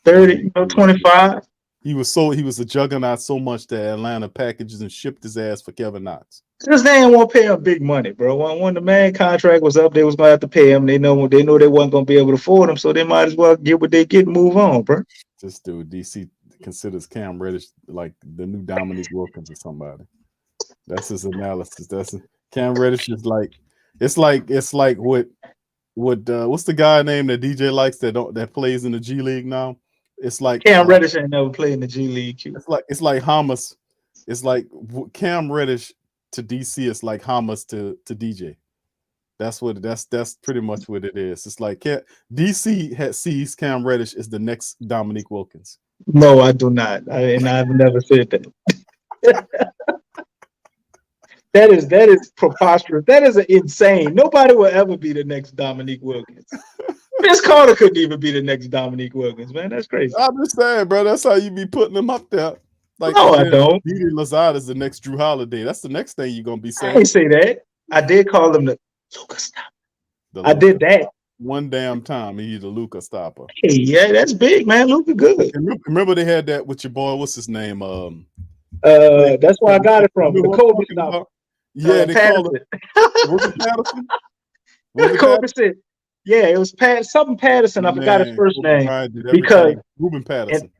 30, 25. He was a juggernaut so much that Atlanta packages and shipped his ass for Kevin Knox. Because they didn't want to pay him big money, bro. When the man contract was up, they was gonna have to pay him. They know they wasn't gonna be able to afford him, so they might as well get what they get and move on, bro. This dude, DC considers Cam Reddish like the new Dominique Wilkins or somebody. That's his analysis. Cam Reddish is like it's like what what's the guy name that DJ likes that plays in the G League now? It's like Cam Reddish ain't never played in the G League. It's like Hamas. It's like Cam Reddish to DC. It's like Hamas to DJ. That's pretty much what it is. It's like DC sees Cam Reddish as the next Dominique Wilkins. No, I do not. I've never said that. That is preposterous. That is insane. Nobody will ever be the next Dominique Wilkins. Vince Carter couldn't even be the next Dominique Wilkins, man. That's crazy. I'm just saying, bro. That's how you be putting them up there. Like, no, I don't. Didi Lazard is the next Drew Holiday. That's the next thing you're gonna be saying. I didn't say that. I did call him the Luka stopper. I did that one damn time. He's the Luka stopper. Hey, yeah, that's big, man. Luka good. Remember they had that with your boy. What's his name? That's where I got it from. The Kobe stopper. Yeah, they called it. Was it Patterson? Was it Kobe said? Yeah, it was something Patterson. I forgot his first name because Ruben Patterson.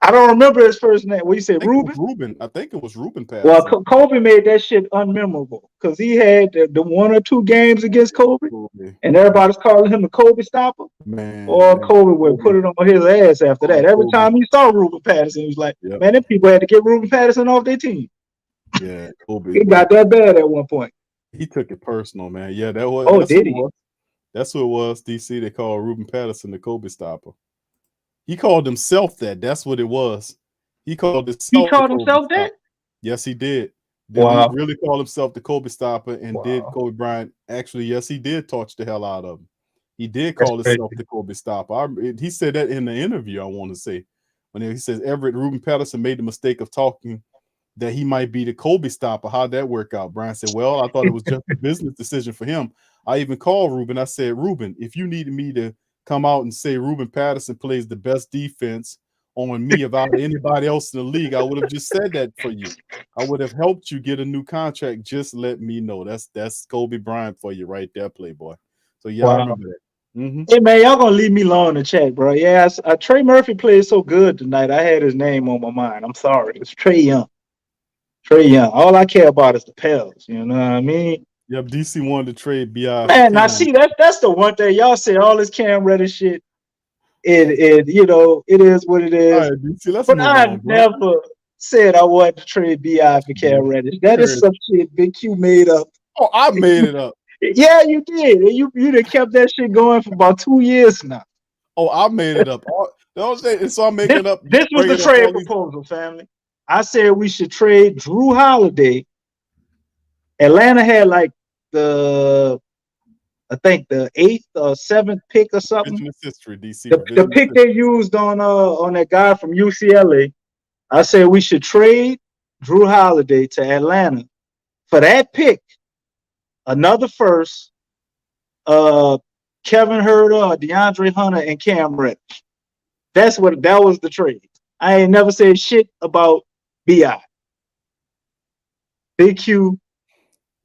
I don't remember his first name. What you say, Ruben? I think it was Ruben Patterson. Well, Kobe made that shit unmemorable because he had the 1 or 2 games against Kobe, and everybody's calling him the Kobe stopper. Kobe would put it on his ass after that. Every time he saw Ruben Patterson, he was like, man, them people had to get Ruben Patterson off their team. Yeah, Kobe. He got that bad at one point. He took it personal, man. Yeah, that was. Oh, did he? That's who it was. DC. They called Ruben Patterson the Kobe stopper. He called himself that. That's what it was. He called himself that? Yes, he did. Wow. He really called himself the Kobe stopper and did Kobe Bryant. Actually, yes, he did torch the hell out of him. He did call himself the Kobe stopper. He said that in the interview, I want to say. When he says Ruben Patterson made the mistake of talking that he might be the Kobe stopper. How'd that work out? Brian said, well, I thought it was just a business decision for him. I even called Ruben. I said, Ruben, if you needed me to come out and say Ruben Patterson plays the best defense on me about anybody else in the league, I would have just said that for you. I would have helped you get a new contract. Just let me know. That's Kobe Bryant for you right there, Playboy. So yeah, I remember that. Mm-hmm. Hey man, y'all gonna leave me alone in the chat, bro. Yeah, Trey Murphy played so good tonight. I had his name on my mind. I'm sorry. It's Trey Young. All I care about is the Pels. You know what I mean? Yep, DC wanted to trade BI. Man, now see that's the one thing y'all say all this Cam Reddish shit. It is what it All is. right, DC, let's But move I on, bro. never said I wanted to trade BI for Cam Reddish. That is some shit Big Q made up. Oh, I made it up. Yeah, you did. And you done kept that shit going for about 2 years now. Oh, I made it up. Don't say so. I'm making up. This was the trade proposal, family. I said we should trade Drew Holiday. Atlanta had like I think the 8th or 7th pick or something. Revisionist history, DC. The pick they used on that guy from UCLA. I said we should trade Drew Holiday to Atlanta for that pick. Another first, Kevin Huerter, DeAndre Hunter, and Cam Reddish. That was the trade. I ain't never said shit about BI. Big Q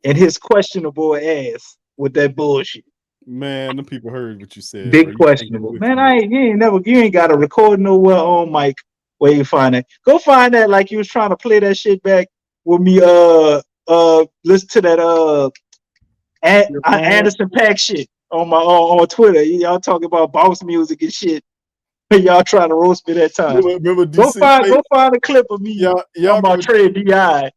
and his questionable ass with that bullshit. Man, the people heard what you said. Big bro. questionable. Man, you ain't got a record nowhere on mic where you find that. Go find that like you was trying to play that shit back with me. Listen to that Anderson .Paak shit on Twitter. Y'all talking about boss music and shit. Y'all trying to roast me that time. Remember DC go find a clip of me. Y'all about trade BI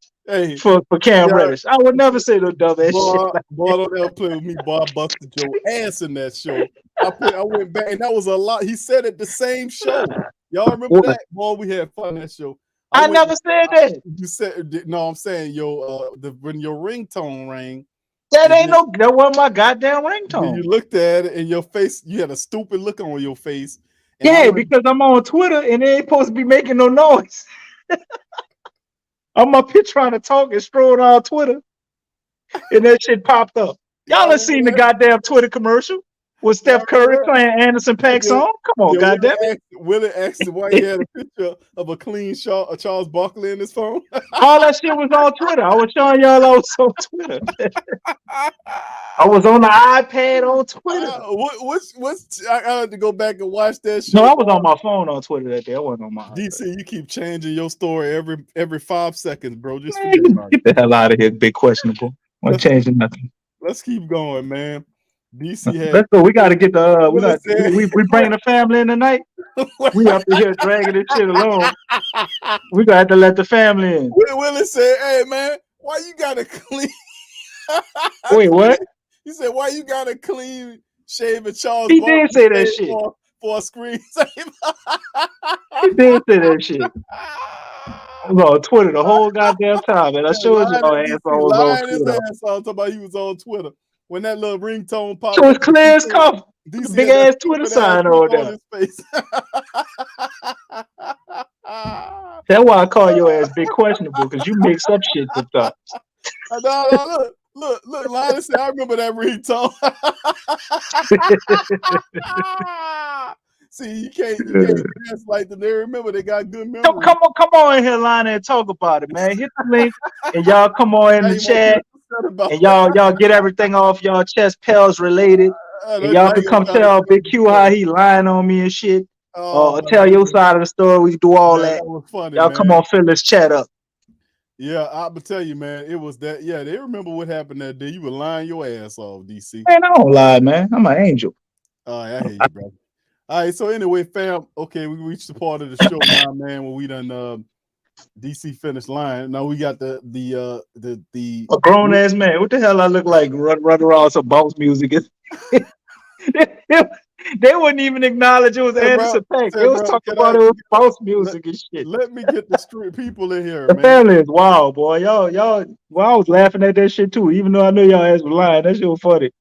for Cam Reddish. I would never say no dumb ass shit. Boy, don't ever play with me. Boy, I busted your ass in that show. I went back, and that was a lot. He said it the same show. Y'all remember that? Boy, we had fun that show. I never said that. You said no. I'm saying when your ringtone rang. That wasn't my goddamn ringtone. You looked at it and your face, you had a stupid look on your face. Yeah, because I'm on Twitter and it ain't supposed to be making no noise. I'm up here trying to talk and scroll on Twitter, and that shit popped up. Y'all have seen the goddamn Twitter commercial with Steph Curry playing Anderson .Paak song? Come on, goddamn it. Willie asked why he had a picture of a clean shot of Charles Barkley in his phone. All that shit was on Twitter. I was showing y'all I was on Twitter. I was on the iPad on Twitter. I had to go back and watch that show. No, I was on my phone on Twitter that day. I wasn't on my DC, you keep changing your story every 5 seconds, bro. Just get the hell out of here, big questionable. I'm changing nothing. Let's keep going, man. DC had. Let's go. We got to get we bringing the family in tonight. We up here dragging this shit along. We got to have to let the family in. Willie said, "Hey man, why you gotta clean?" Wait, what? He said, "Why you gotta clean shaving Charles?" He did say that shit for a screen. He did say that shit. I was on Twitter the whole goddamn time, and I showed you my ass on Twitter. Talking about he was on Twitter when that little ringtone popped. So it's clear as coffee. Big ass Twitter sign on there. His face. That's why I call your ass big questionable, because you mix up shit sometimes. Look, Linus said, I remember that ringtone. See, you can't dance like them. They remember they got good memory. Come on in here, Lana, and talk about it, man. Hit the link and y'all come on in the chat and y'all get everything off y'all chest, Pels related. And y'all can come tell Big Q how he lying on me and shit. Or tell your side of the story. We can do all that. Was funny, y'all come on, fill this chat up. Yeah, I'm gonna tell you, man, it was that. Yeah, they remember what happened that day. You were lying your ass off, DC. Man, I don't lie, man. I'm an angel. I hate you, brother. All right, so anyway, fam. Okay, we reached the part of the show now, man, when we done DC finished lying. Now we got the a grown ass man. What the hell I look like? Run around some bounce music. They wouldn't even acknowledge it was Anderson .Paak. They was talking about it was bounce music and shit. Let me get the street people in here. The man. family is wild, boy. Y'all. Well, I was laughing at that shit too, even though I knew y'all ass was lying. That shit was funny.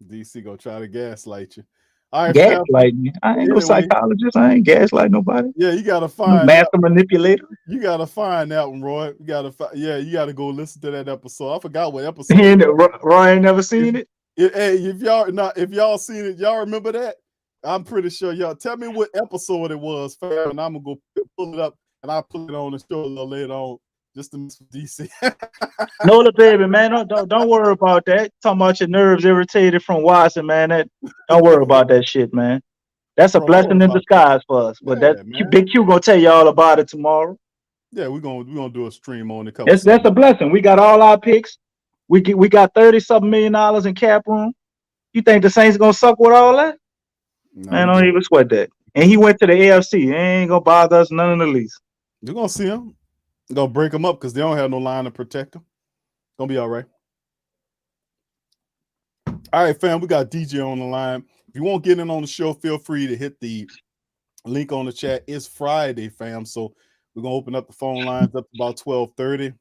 DC gonna try to gaslight you. All right, gaslight me. I ain't no psychologist. I ain't gaslight nobody. Yeah, you gotta find master manipulator. You gotta find that one, Roy. You gotta you gotta go listen to that episode. I forgot what episode. Roy ain't never seen it. Hey, if y'all seen it, y'all remember that? I'm pretty sure y'all. Tell me what episode it was, fam, and I'm gonna go pull it up and I'll put it on the show a little later on, just to miss DC. No, look, baby, man, don't worry about that. Talking about your nerves irritated from watching, man. Don't worry about that shit, man. That's a blessing in disguise for us. But Big Q gonna tell you all about it tomorrow. Yeah, we're gonna do a stream on the couple. That's a blessing. We got all our picks. We got $30-something million in cap room. You think the Saints gonna suck with all that? No, Man, don't even sweat that. And he went to the AFC. It ain't gonna bother us none in the least. You're gonna see him. Gonna break them up because they don't have no line to protect them. Gonna be all right. All right, fam. We got DJ on the line. If you won't get in on the show, feel free to hit the link on the chat. It's Friday, fam. So we're gonna open up the phone lines up to about 12:30.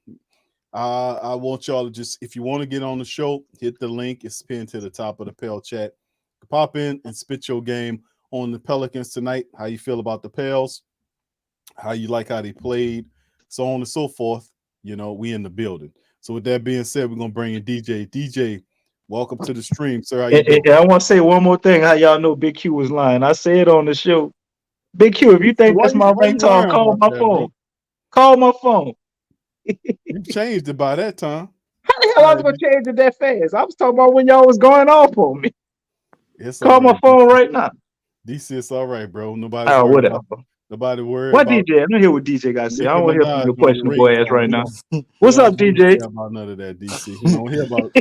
I want y'all to just, if you want to get on the show, hit the link. It's pinned to the top of the Pel chat. Pop in and spit your game on the Pelicans tonight. How you feel about the Pels? How you like how they played? So on and so forth. You know, we in the building. So with that being said, we're gonna bring in DJ. DJ, welcome to the stream, sir. How you doing? I want to say one more thing. How y'all know Big Q was lying? I said on the show, Big Q, if you think that's my why you ringtone, lying call about my that, phone. bro? Call my phone. You changed it by that time. How the hell I was gonna change it that fast? I was talking about when y'all was going off on me. It's Call all my right. phone right now. DC, it's all right, bro. Nobody's Oh, worried whatever. about. Nobody worried What about DJ? Let me hear what DJ got to say. I Nicki don't want to hear from Minaj your on your questionable ass ringtone. right now. We What's don't up, DJ? care about none of that, DC. We don't hear about.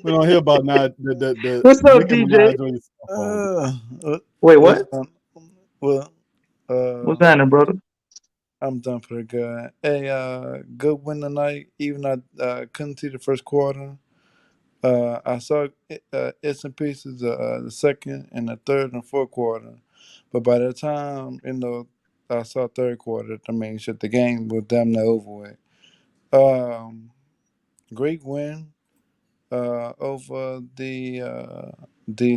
We don't hear about now the What's up, Nicki DJ? Minaj on your cell phone. Wait, what? Well, What's happening, brother? I'm done pretty good. Hey, good win tonight. Even I couldn't see the first quarter. I saw it's and pieces the second and the third and fourth quarter, but by the time I saw third quarter, I mean, shit, the game was damn near over with. Great win over the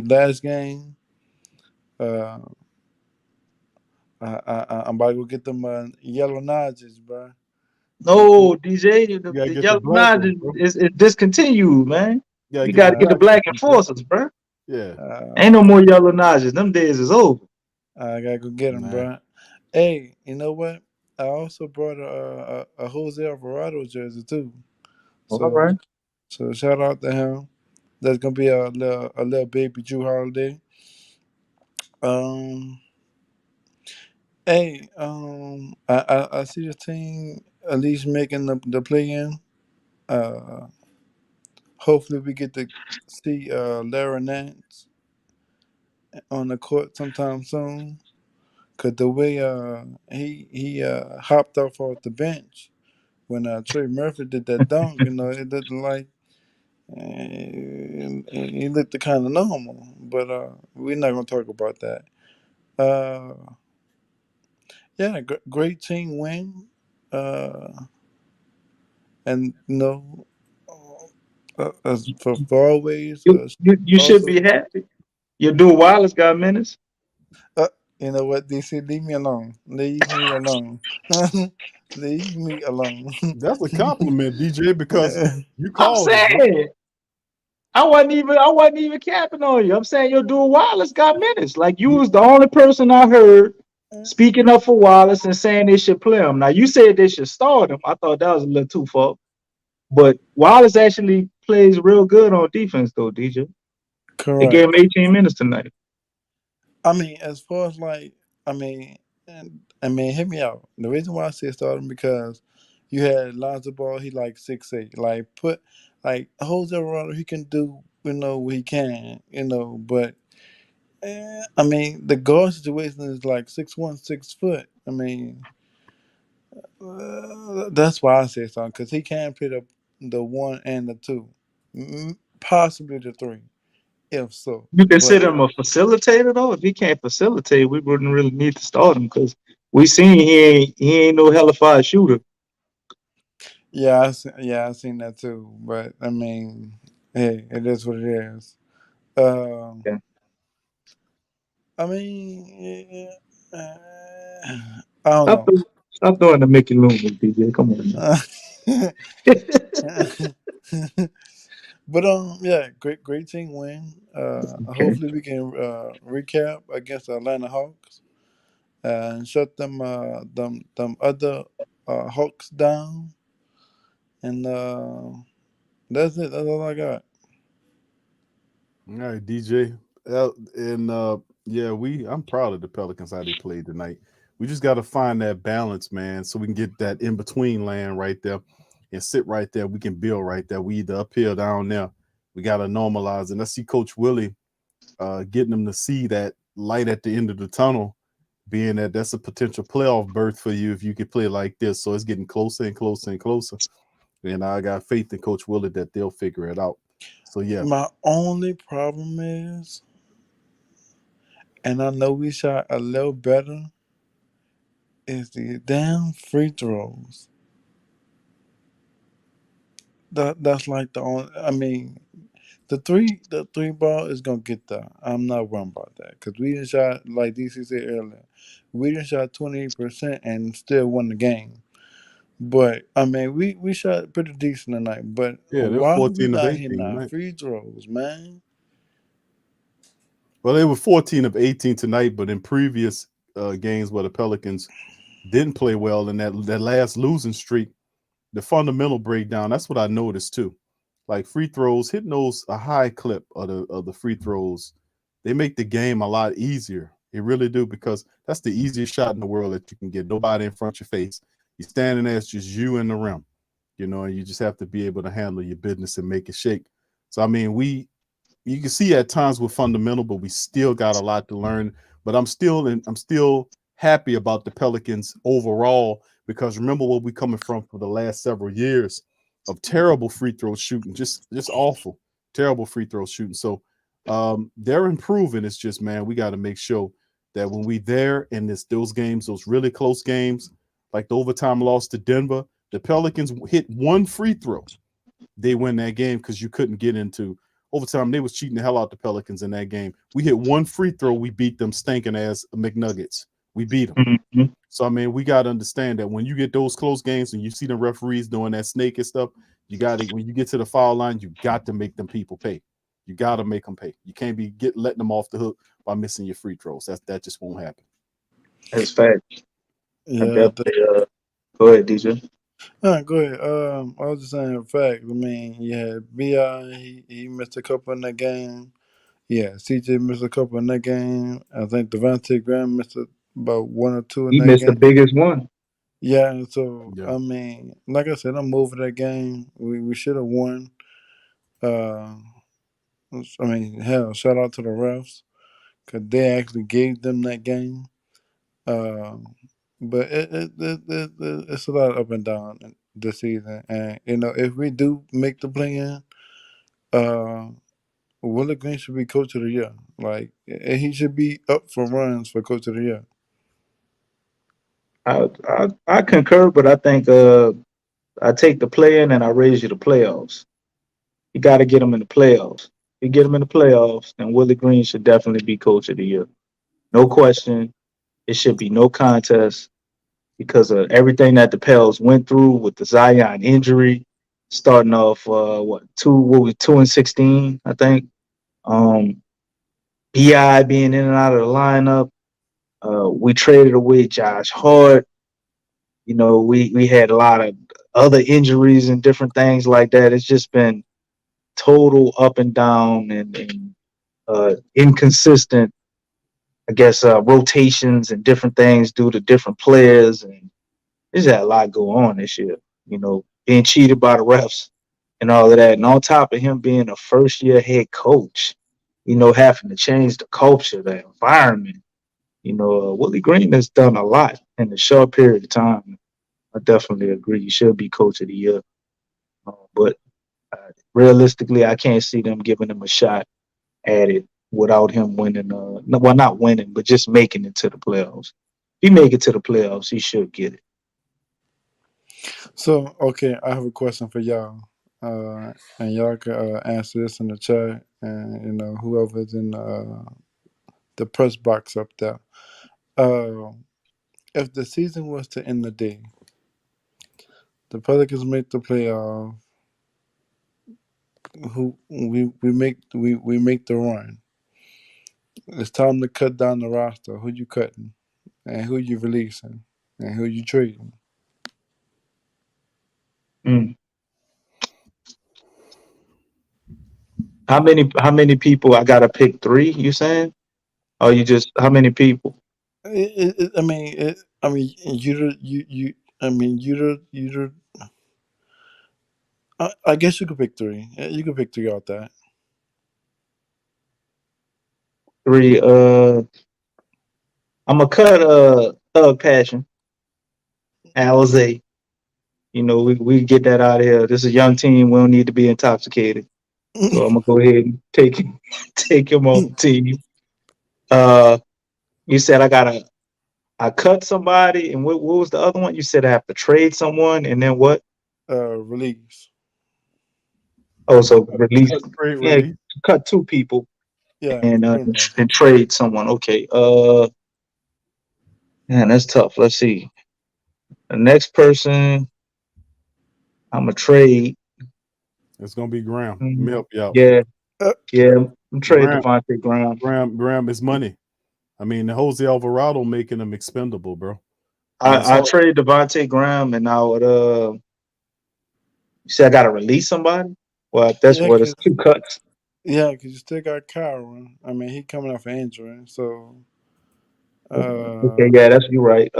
last game. Uh, I'm about to go get them yellow nodges, bro. No, DJ, You gotta the get the yellow black nod one, bro. is discontinued, man. You gotta You get got the to get the black black one, bro. enforcers, bro. Yeah. Ain't no more yellow nodges. Them days is over. I gotta go get them, Man. bro. Hey, you know what? I also brought a Jose Alvarado jersey too. All So right. so shout out to him. That's gonna be a little baby Drew Holiday. Um, hey, I see the team at least making the play in. Uh, hopefully we get to see Larry Nance on the court sometime soon. Cause the way he hopped off the bench when Trey Murphy did that dunk, it looked like he looked kind of normal. But we're not gonna talk about that. Yeah, great team win, and as for always, You should also, be happy. Your dual wireless got minutes. uh, you know what, DC, leave me alone. Leave me alone. Leave me alone. That's a compliment, DJ, because you I'm called it, bro. saying I wasn't even capping on you. I'm saying your dual wireless got minutes. Like you was the only person I heard speaking up for Wallace and saying they should play him. Now you said they should start him. I thought that was a little too far. But Wallace actually plays real good on defense, though, DJ. They gave him Correct. 18 minutes tonight. I mean, as far as like, I mean, hit me out. The reason why I say start him because you had Lonzo Ball. He like 6'8". Like Jose Alvarado. He can do what he can. But I mean, the guard situation is like 6'1", 6 foot. I mean, that's why I say something because he can play the one and the two, possibly the three, if so. You But consider him a facilitator, though? If he can't facilitate, we wouldn't really need to start him because we seen he ain't no hellified shooter. yeah, I seen that too. But I mean, hey, it is what it is. Um, Yeah. I mean, I don't Stop, know. stop doing the Mickey Loomis, DJ. Come on, But yeah, great team win. okay. Hopefully we can recap against the Atlanta Hawks and shut them other Hawks down. And that's it. That's all I got. All right, DJ. And yeah, I'm proud of the Pelicans how they played tonight. We just got to find that balance, man, so we can get that in between land right there. and sit right there. We can build right there. We either up here or down there. We got to normalize. And I see Coach Willie getting them to see that light at the end of the tunnel, being that that's a potential playoff berth for you if you could play like this. So it's getting closer and closer and closer. And I got faith in Coach Willie that they'll figure it out. So, yeah. My only problem is, and I know we shot a little better, is the damn free throws. That's like the only. I mean, the three ball is gonna get there. I'm not worried about that because we done shot, like DC said earlier, we done shot 28% and still won the game. But I mean, we shot pretty decent tonight. But Yeah, they're why we 14 of not 18 hitting our tonight. free throws, man? Well, they were 14 of 18 tonight, but in previous games where the Pelicans didn't play well in that last losing streak, the fundamental breakdown, that's what I noticed too. Like free throws, hitting those a high clip of the free throws, they make the game a lot easier. They really do, because that's the easiest shot in the world that you can get. Nobody in front of your face. You're standing there, it's just you in the rim. And you just have to be able to handle your business and make it shake. So I mean, you can see at times we're fundamental, but we still got a lot to learn. But I'm still happy about the Pelicans overall, because remember where we coming from for the last several years of terrible free throw shooting, just awful, terrible free throw shooting. So they're improving. It's just, man, we got to make sure that when we there in those games, those really close games, like the overtime loss to Denver, the Pelicans hit one free throw, they win that game because you couldn't get into overtime. They was cheating the hell out the Pelicans in that game. We hit one free throw, we beat them stinking ass McNuggets. We beat them. Mm-hmm. So I mean, we got to understand that when you get those close games and you see the referees doing that snake and stuff, you got to, when you get to the foul line, you got to make them people pay. You got to make them pay. You can't be letting them off the hook by missing your free throws. That just won't happen. That's fact. I Yeah. definitely. Go ahead, DJ. Go ahead. I was just saying, fact. I mean, you had Bi. He missed a couple in that game. Yeah, CJ missed a couple in that game. I think Devontae Graham missed about one or two in He that missed the game. biggest one. Yeah, and so Yeah. I mean, like I said, I'm over that game. We should have won. I mean, hell, shout out to the refs because they actually gave them that game. But it's a lot up and down this season, and if we do make the play-in, Willie Green should be coach of the year. Like, and he should be up for runs for coach of the year. I concur, but I think I take the play-in and I raise you to playoffs. You got to get them in the playoffs. If you get them in the playoffs, then Willie Green should definitely be coach of the year. No question. It should be no contest because of everything that the Pels went through with the Zion injury, starting off 2-16, I think. Bi being in and out of the lineup. We traded away Josh Hart. We had a lot of other injuries and different things like that. It's just been total up and down and inconsistent, I guess, rotations and different things due to different players. And there's had a lot go on this year, being cheated by the refs and all of that. And on top of him being a first-year head coach, having to change the culture, the environment. Willie Green has done a lot in a short period of time. I definitely agree. He should be coach of the year. But realistically, I can't see them giving him a shot at it without him winning. Well, not winning, but just making it to the playoffs. If he make it to the playoffs, he should get it. So, okay, I have a question for y'all, and y'all can answer this in the chat, and whoever's in the press box up there. If the season was to end today, the Pelicans make the playoff. Who we make the run. It's time to cut down the roster. Who you cutting, and who you releasing, and who you trading? Mm. How many people? I gotta pick three. You saying? Or you just how many people? I mean, you. I mean, you. I guess you could pick three. Yeah, you could pick three out that. 3. I'm gonna cut Thug Passion, Alizé. You know, we get that out of here. This is a young team. We don't need to be intoxicated. So I'm gonna go ahead and take him off the team. Uh, you said I cut somebody, and what was the other one? You said I have to trade someone, and then what? Release. Oh, so release. Great Yeah, release. cut 2 people Yeah, and pretty much. and trade someone. Okay. Man, that's tough. Let's see. The next person I'm gonna trade. It's gonna be Graham. Let me Mm, help you out. Yeah, Uh, yeah. I'm trade Graham, Devontae Graham. Graham is money. I mean, Jose Alvarado making him expendable, bro. And it's I hard. trade Devontae Graham, and I would You say I gotta release somebody? Well, that's yeah, what it's cause 2 cuts. you still got Kyron. I mean, he coming off an injury, so Okay, yeah, that's you right.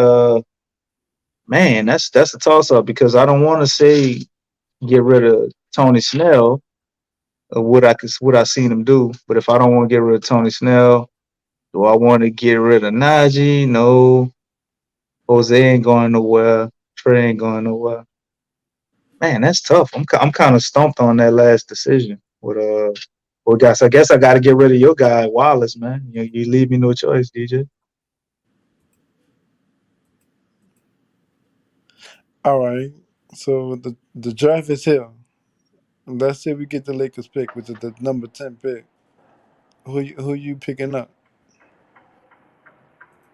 Man, that's a toss up because I don't want to say get rid of Tony Snell of what I seen him do, but if I don't want to get rid of Tony Snell, do I want to get rid of Najee? No, Jose ain't going nowhere. Trey ain't going nowhere. Man, that's tough. I'm kind of stumped on that last decision. Well, guys, I guess I got to get rid of your guy Wallace, man. You leave me no choice, DJ. all right. So the draft is here. Let's say we get the Lakers pick, which is the number 10 pick. Who you picking up?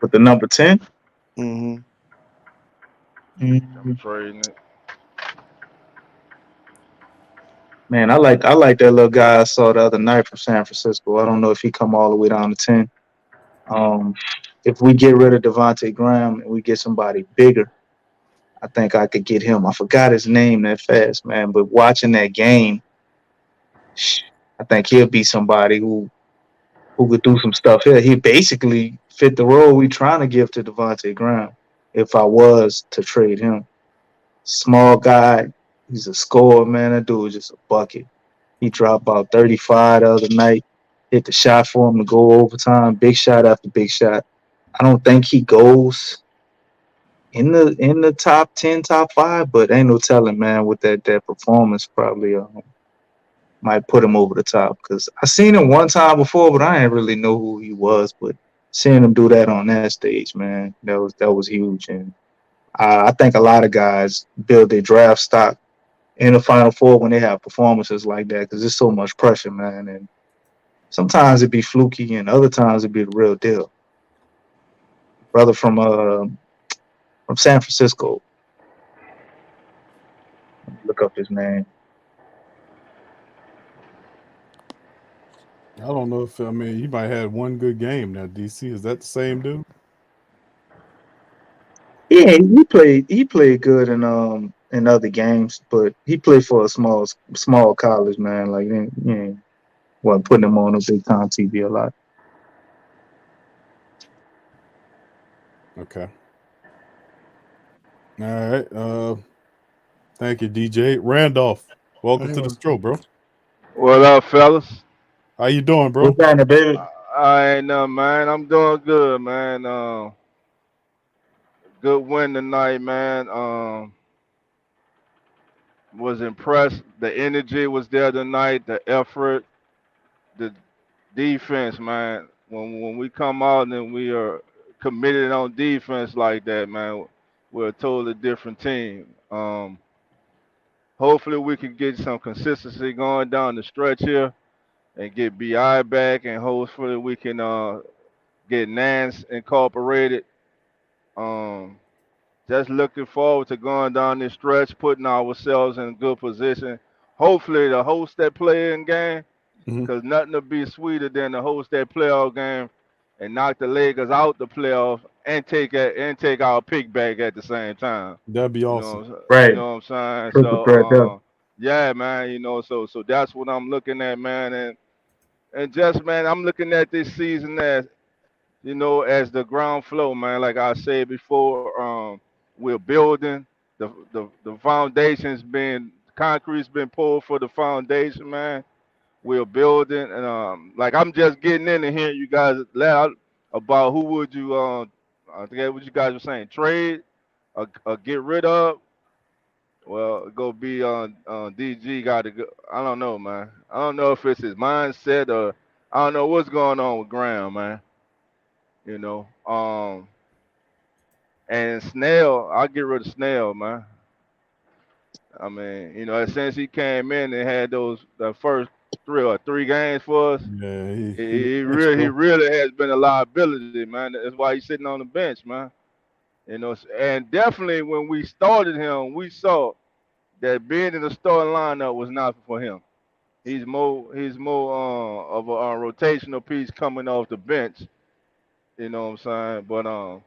With the number 10, Mm-hmm. I'm mm, trading it. man, I like that little guy I saw the other night from San Francisco. I don't know if he come all the way down to 10. Um, if we get rid of Devontae Graham and we get somebody bigger, I think I could get him. I forgot his name that fast, man. But watching that game, I think he'll be somebody who could do some stuff here. He basically fit the role we trying to give to Devontae Graham. If I was to trade him, small guy, he's a scorer, man. That dude is just a bucket. He dropped about 35 the other night. Hit the shot for him to go overtime. Big shot after big shot. I don't think he goes in the top 10, top 5, but ain't no telling, man. With that performance, probably might put him over the top. Because I seen him one time before, but I didn't really know who he was. But seeing him do that on that stage, man, that was huge. And I think a lot of guys build their draft stock in the Final Four when they have performances like that because there's so much pressure, man. And sometimes it be fluky, and other times it be the real deal. Brother from San Francisco, look up his name. I don't know if I mean he might have one good game now. DC, is that the same dude? Yeah, he played good in other games, but he played for a small college, man. Like wasn't putting him on a big time TV a lot. Okay. All right. Thank you, DJ Randolph. Welcome to the Anyway, show, bro. What up, fellas? How you doing, What's bro? happening, baby? I ain't man. I'm doing good, man. Good win tonight, man. Was impressed. The energy was there tonight. The effort, the defense, man. When we come out and we are committed on defense like that, man, we're a totally different team. Hopefully we can get some consistency going down the stretch here and get Bi back, and hopefully we can get Nance incorporated. Um, just looking forward to going down this stretch, putting ourselves in a good position. Hopefully to host that playing game, Hmm. because nothing will be sweeter than to host that playoff game and knock the Lakers out the playoff and take our pick back at the same time. That'd be You awesome. know, you Right, know what I'm saying. triple So, threat there. yeah, man. So that's what I'm looking at, man. And just man, I'm looking at this season as as the ground floor, man. Like I said before, we're building the foundations being concrete's been poured for the foundation, man. We're building, and like I'm just getting in and hearing you guys loud about who would you I forget what you guys were saying, trade or get rid of. Well, go be on DG. Got to go. I don't know, man. I don't know if it's his mindset or I don't know what's going on with Graham, man. You know, and Snell, I'll get rid of Snell, man. I mean, you know, since he came in and had the first three games for us, Yeah, he bench, really he bro. really has been a liability, man. That's why he's sitting on the bench, man. You know, and definitely when we started him, we saw that being in the starting lineup was not for him. He's more of a rotational piece coming off the bench. You know what I'm saying?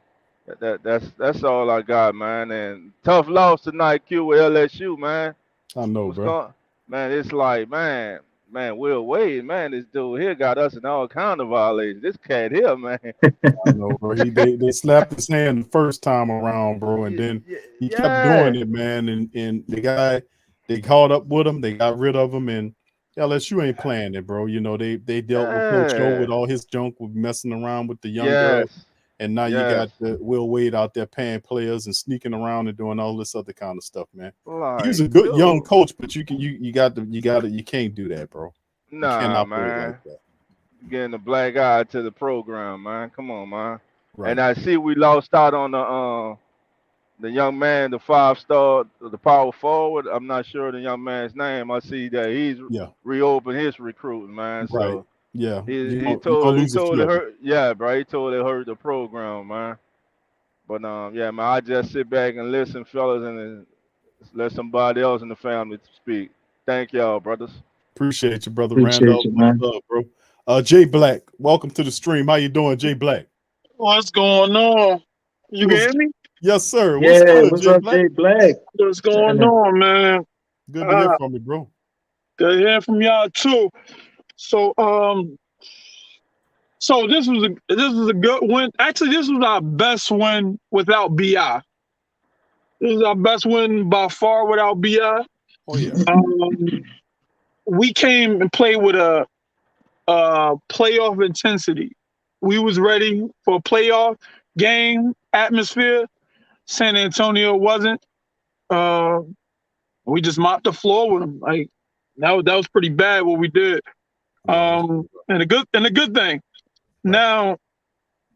But that's all I got, man. And tough loss tonight, Q with LSU, man. I know, What's bro. going? Man, it's like, man, Will Wade, man, this dude here got us in all kind of violations. This cat here, man. I know, bro. They slapped his hand the first time around, bro, and then he kept doing it, man. And the guy, they caught up with him, they got rid of him, and LSU ain't playing it, bro. You know, they dealt with Coach O with all his junk, with messing around with the young girls, and now you got the Will Wade out there paying players and sneaking around and doing all this other kind of stuff, man. Like, He's a good young coach, but you can't do that, bro. You nah, can't operate man. like that. Getting the black eye to the program, man. Come on, man. Right. And I see we lost out on the young man, the 5-star, the power forward. I'm not sure the young man's name. I see that he's reopened his recruiting, man. Right. So yeah, he totally hurt. Yeah, bro. He totally hurt the program, man. But yeah, man. I just sit back and listen, fellas, and let somebody else in the family speak. Thank y'all, brothers. Appreciate you, brother Appreciate Randolph. you, man. Love, bro. Jay Black, welcome to the stream. How you doing, Jay Black? What's going on? You can hear me? Yes, sir. Yeah, What's good, what's Jay up, Black? Jay Black? What's going on, man? Good to hear from you, bro. Good to hear from y'all too. So so this was a good win. Actually, this was our best win without BI. This is our best win by far without BI. Oh yeah. We came and played with a playoff intensity. We was ready for a playoff game atmosphere. San Antonio wasn't. We just mopped the floor with them. Like that was pretty bad what we did. And a good thing. Now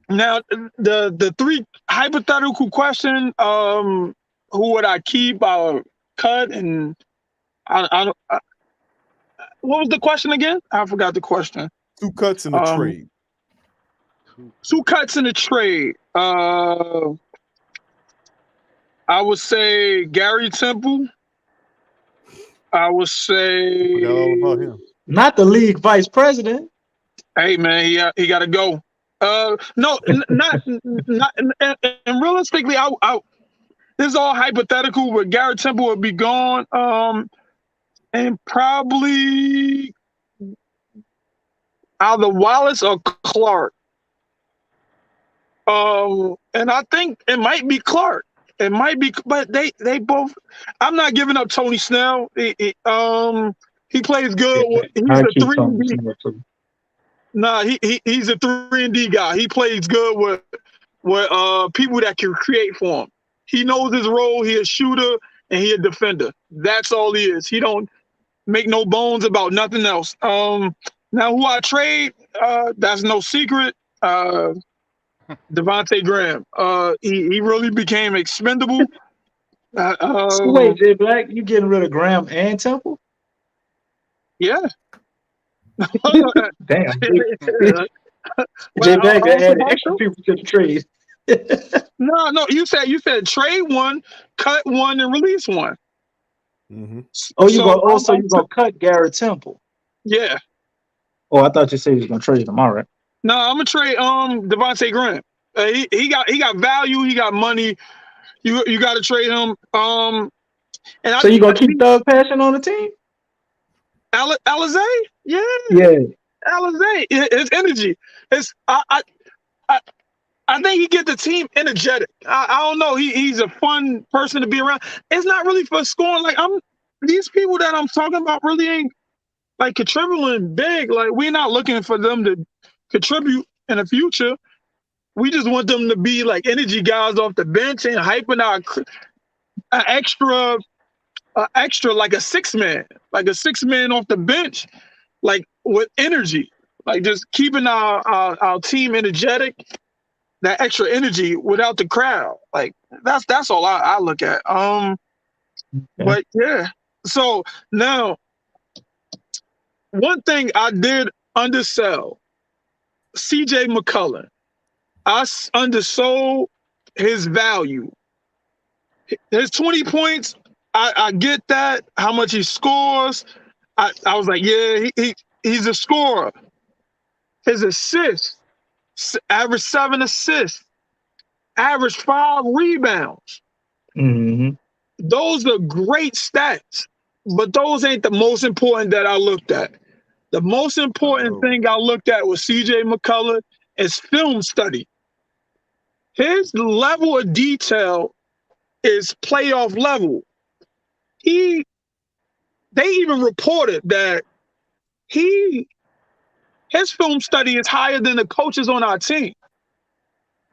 the three hypothetical question. Who would I keep? I would cut, and I what was the question again? I forgot the question. 2 cuts in the trade. 2 cuts in the trade. I would say Gary Temple. I would say Forgot all about him. Not the league vice president. Hey man, he got to go. No, not and realistically, I this is all hypothetical, but Gary Temple would be gone. And probably either Wallace or Clark. And I think it might be Clark. It might be, but they both. I'm not giving up Tony Snell. He plays good. He's a 3-and-D. Nah, he's a 3-and-D guy. He plays good with people that can create for him. He knows his role. He a shooter and he a defender. That's all he is. He don't make no bones about nothing else. Now who I trade? That's no secret. Devontae Graham. He really became expendable. So wait, Jay Black, you getting rid of Graham and Temple? Yeah. Damn. Jay Black added extra people to the trade. No. You said trade one, cut one, and release one. Mm-hmm. Oh, you gonna cut Garrett Temple? Yeah. Oh, I thought you said you was gonna trade him. All right. No, I'm gonna trade Devontae Graham. He got value. He got money. You got to trade him. And so you gonna keep Doug Passion on the team? Alizé? Yeah. Alizé. His energy. I think he get the team energetic. I don't know. He's a fun person to be around. It's not really for scoring. Like these people that I'm talking about really ain't like contributing big. Like we're not looking for them to contribute in the future. We just want them to be like energy guys off the bench and hyping out an extra like a six man off the bench, like with energy, like just keeping our team energetic, that extra energy without the crowd. Like that's all I look at. But yeah. So now, one thing I did undersell, C.J. McCollum. I undersold his value. His 20 points, I get that, how much he scores. I was like, yeah, he's a scorer. His assists, average 7 assists, average 5 rebounds. Mm-hmm. Those are great stats, but those ain't the most important that I looked at. The most important thing I looked at with C.J. McCollum is film study. His level of detail is playoff level. They even reported that his film study is higher than the coaches on our team.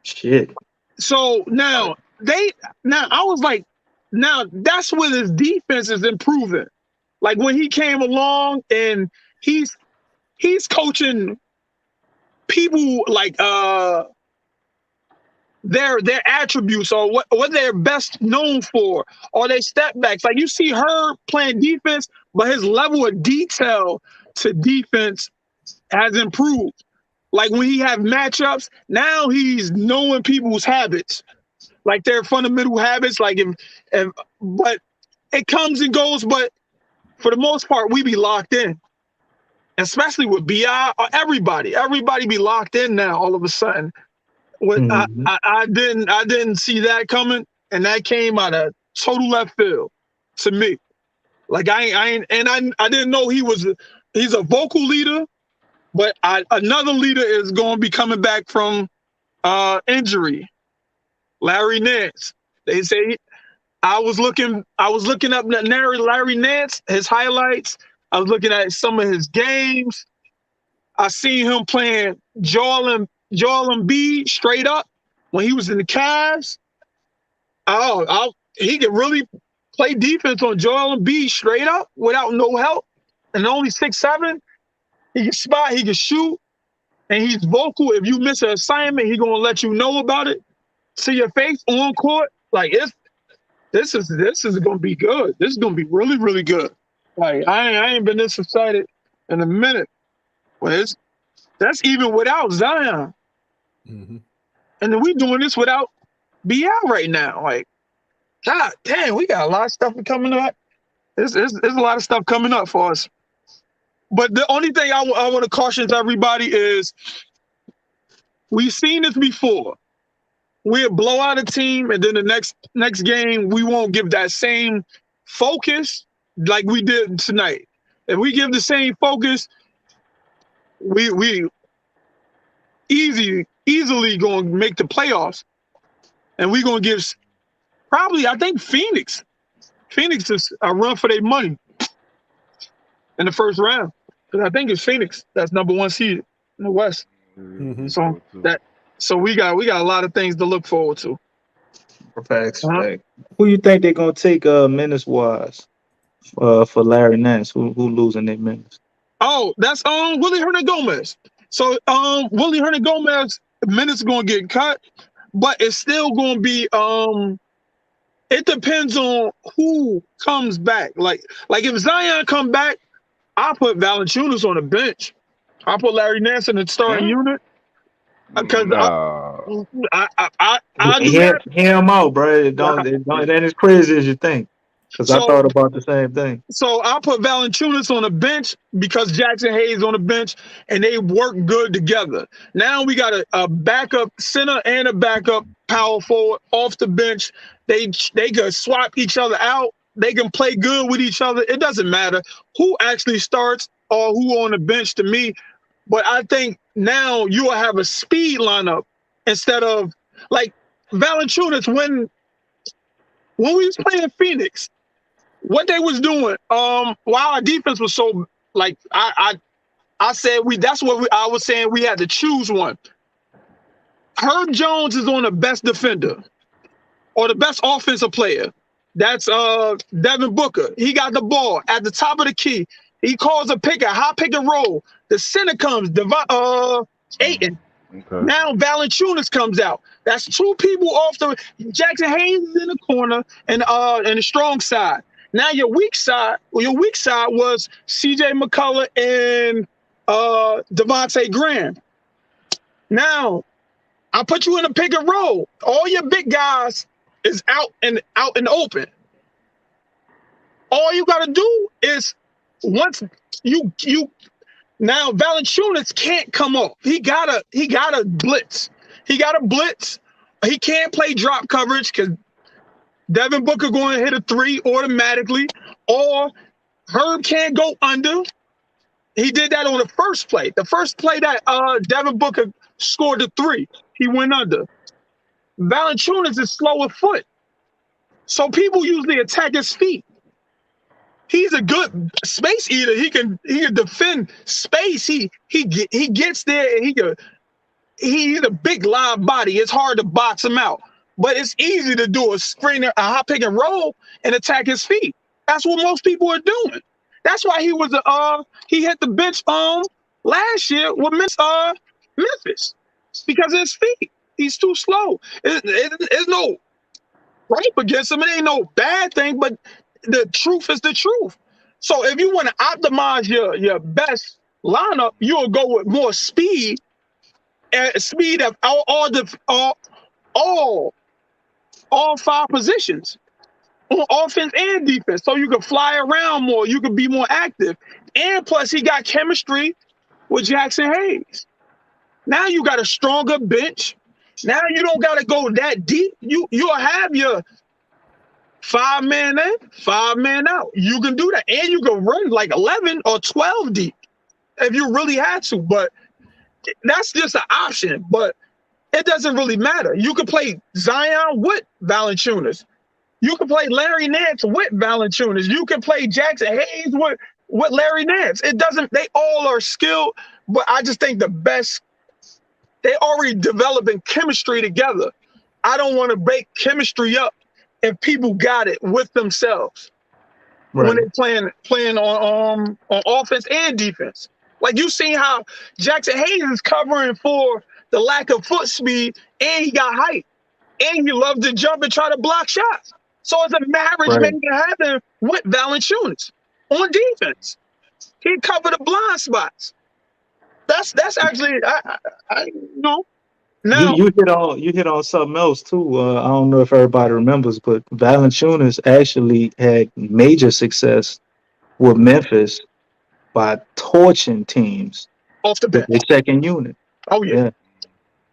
Shit. So now I was like, now that's where his defense is improving. Like when he came along and he's coaching people like their attributes or what they're best known for, or they step backs. Like you see her playing defense, but his level of detail to defense has improved. Like when he have matchups, now he's knowing people's habits, like their fundamental habits. Like but it comes and goes. But for the most part, we be locked in, especially with BI. Everybody be locked in now. All of a sudden, I didn't see that coming, and that came out of total left field to me. Like I didn't know he's a vocal leader. But another leader is going to be coming back from injury. Larry Nance. They say I was looking up Larry Nance, his highlights. I was looking at some of his games. I seen him playing Joel Embiid straight up when he was in the Cavs. He could really play defense on Joel Embiid straight up without no help, and only 6'7". He can spot, he can shoot, and he's vocal. If you miss an assignment, he's gonna let you know about it to your face on court. Like this is gonna be good. This is gonna be really, really good. Like I ain't been this excited in a minute. Well, that's even without Zion. Mm-hmm. And then we doing this without BI right now. Like, God damn, we got a lot of stuff coming up. There's a lot of stuff coming up for us. But the only thing I want to caution everybody is we've seen this before. We'll blow out a team, and then the next game, we won't give that same focus like we did tonight. If we give the same focus, we easily going to make the playoffs. And we're going to give probably, I think, Phoenix is a run for their money in the first round. Because I think it's Phoenix that's number 1 seed in the West. Mm-hmm. So we got a lot of things to look forward to. Facts. Who you think they're gonna take minutes wise for Larry Nance? Who losing their minutes? Oh, that's Willie Hernangomez. So Willie Hernangomez minutes are gonna get cut, but it's still gonna be it depends on who comes back. Like if Zion come back, I'll put Valanciunas on the bench. I'll put Larry Nance in the starting unit. Because I do that. Hear him out, bro. It ain't as crazy as you think. Because I thought about the same thing. So I'll put Valanciunas on the bench because Jaxson Hayes on the bench, and they work good together. Now we got a backup center and a backup power forward off the bench. They can swap each other out. They can play good with each other. It doesn't matter who actually starts or who on the bench to me. But I think now you will have a speed lineup instead of like Valanciunas when we was playing Phoenix. what they was doing, while our defense was so like I said I was saying we had to choose one. Herb Jones is on the best defender or the best offensive player. That's Devin Booker. He got the ball at the top of the key. He calls a high pick and roll. The center comes, Ayton. Okay. Now Valanciunas comes out. That's two people off the Jaxson Hayes is in the corner and the strong side. Now your weak side was C.J. McCollum and Devontae Graham. Now I put you in a pick and roll. All your big guys is out in the open. All you gotta do is once you now Valanciunas can't come off. He gotta blitz. He gotta blitz. He can't play drop coverage because Devin Booker going to hit a three automatically, or Herb can't go under. He did that on the first play. The first play that Devin Booker scored the three, he went under. Valanciunas is slow of foot, so people usually attack his feet. He's a good space eater. He can defend space. He gets there and he's a big live body. It's hard to box him out, but it's easy to do a high pick and roll and attack his feet. That's what most people are doing. That's why he hit the bench last year with Memphis because of his feet. He's too slow. It's no rape against him. It ain't no bad thing, but the truth is the truth. So if you want to optimize your best lineup, you'll go with more speed and speed of all five positions on offense and defense. So you can fly around more, you can be more active. And plus he got chemistry with Jaxson Hayes. Now you got a stronger bench. Now you don't got to go that deep. You'll have your 5-man in, 5-man out. You can do that. And you can run like 11 or 12 deep if you really had to. But that's just an option. But it doesn't really matter. You can play Zion with Valanciunas. You can play Larry Nance with Valanciunas. You can play Jaxson Hayes with Larry Nance. It doesn't, they all are skilled, but I just think the best, they already developing chemistry together. I don't want to break chemistry up if people got it with themselves when they're playing on offense and defense. Like you seen how Jaxson Hayes is covering for the lack of foot speed, and he got height, and he loves to jump and try to block shots. So it's a marriage made to happen with Valanciunas on defense. He covered the blind spots. That's actually I know. Now You hit on something else too. I don't know if everybody remembers, but Valanciunas actually had major success with Memphis by torching teams off the bench. with their second unit. Oh yeah.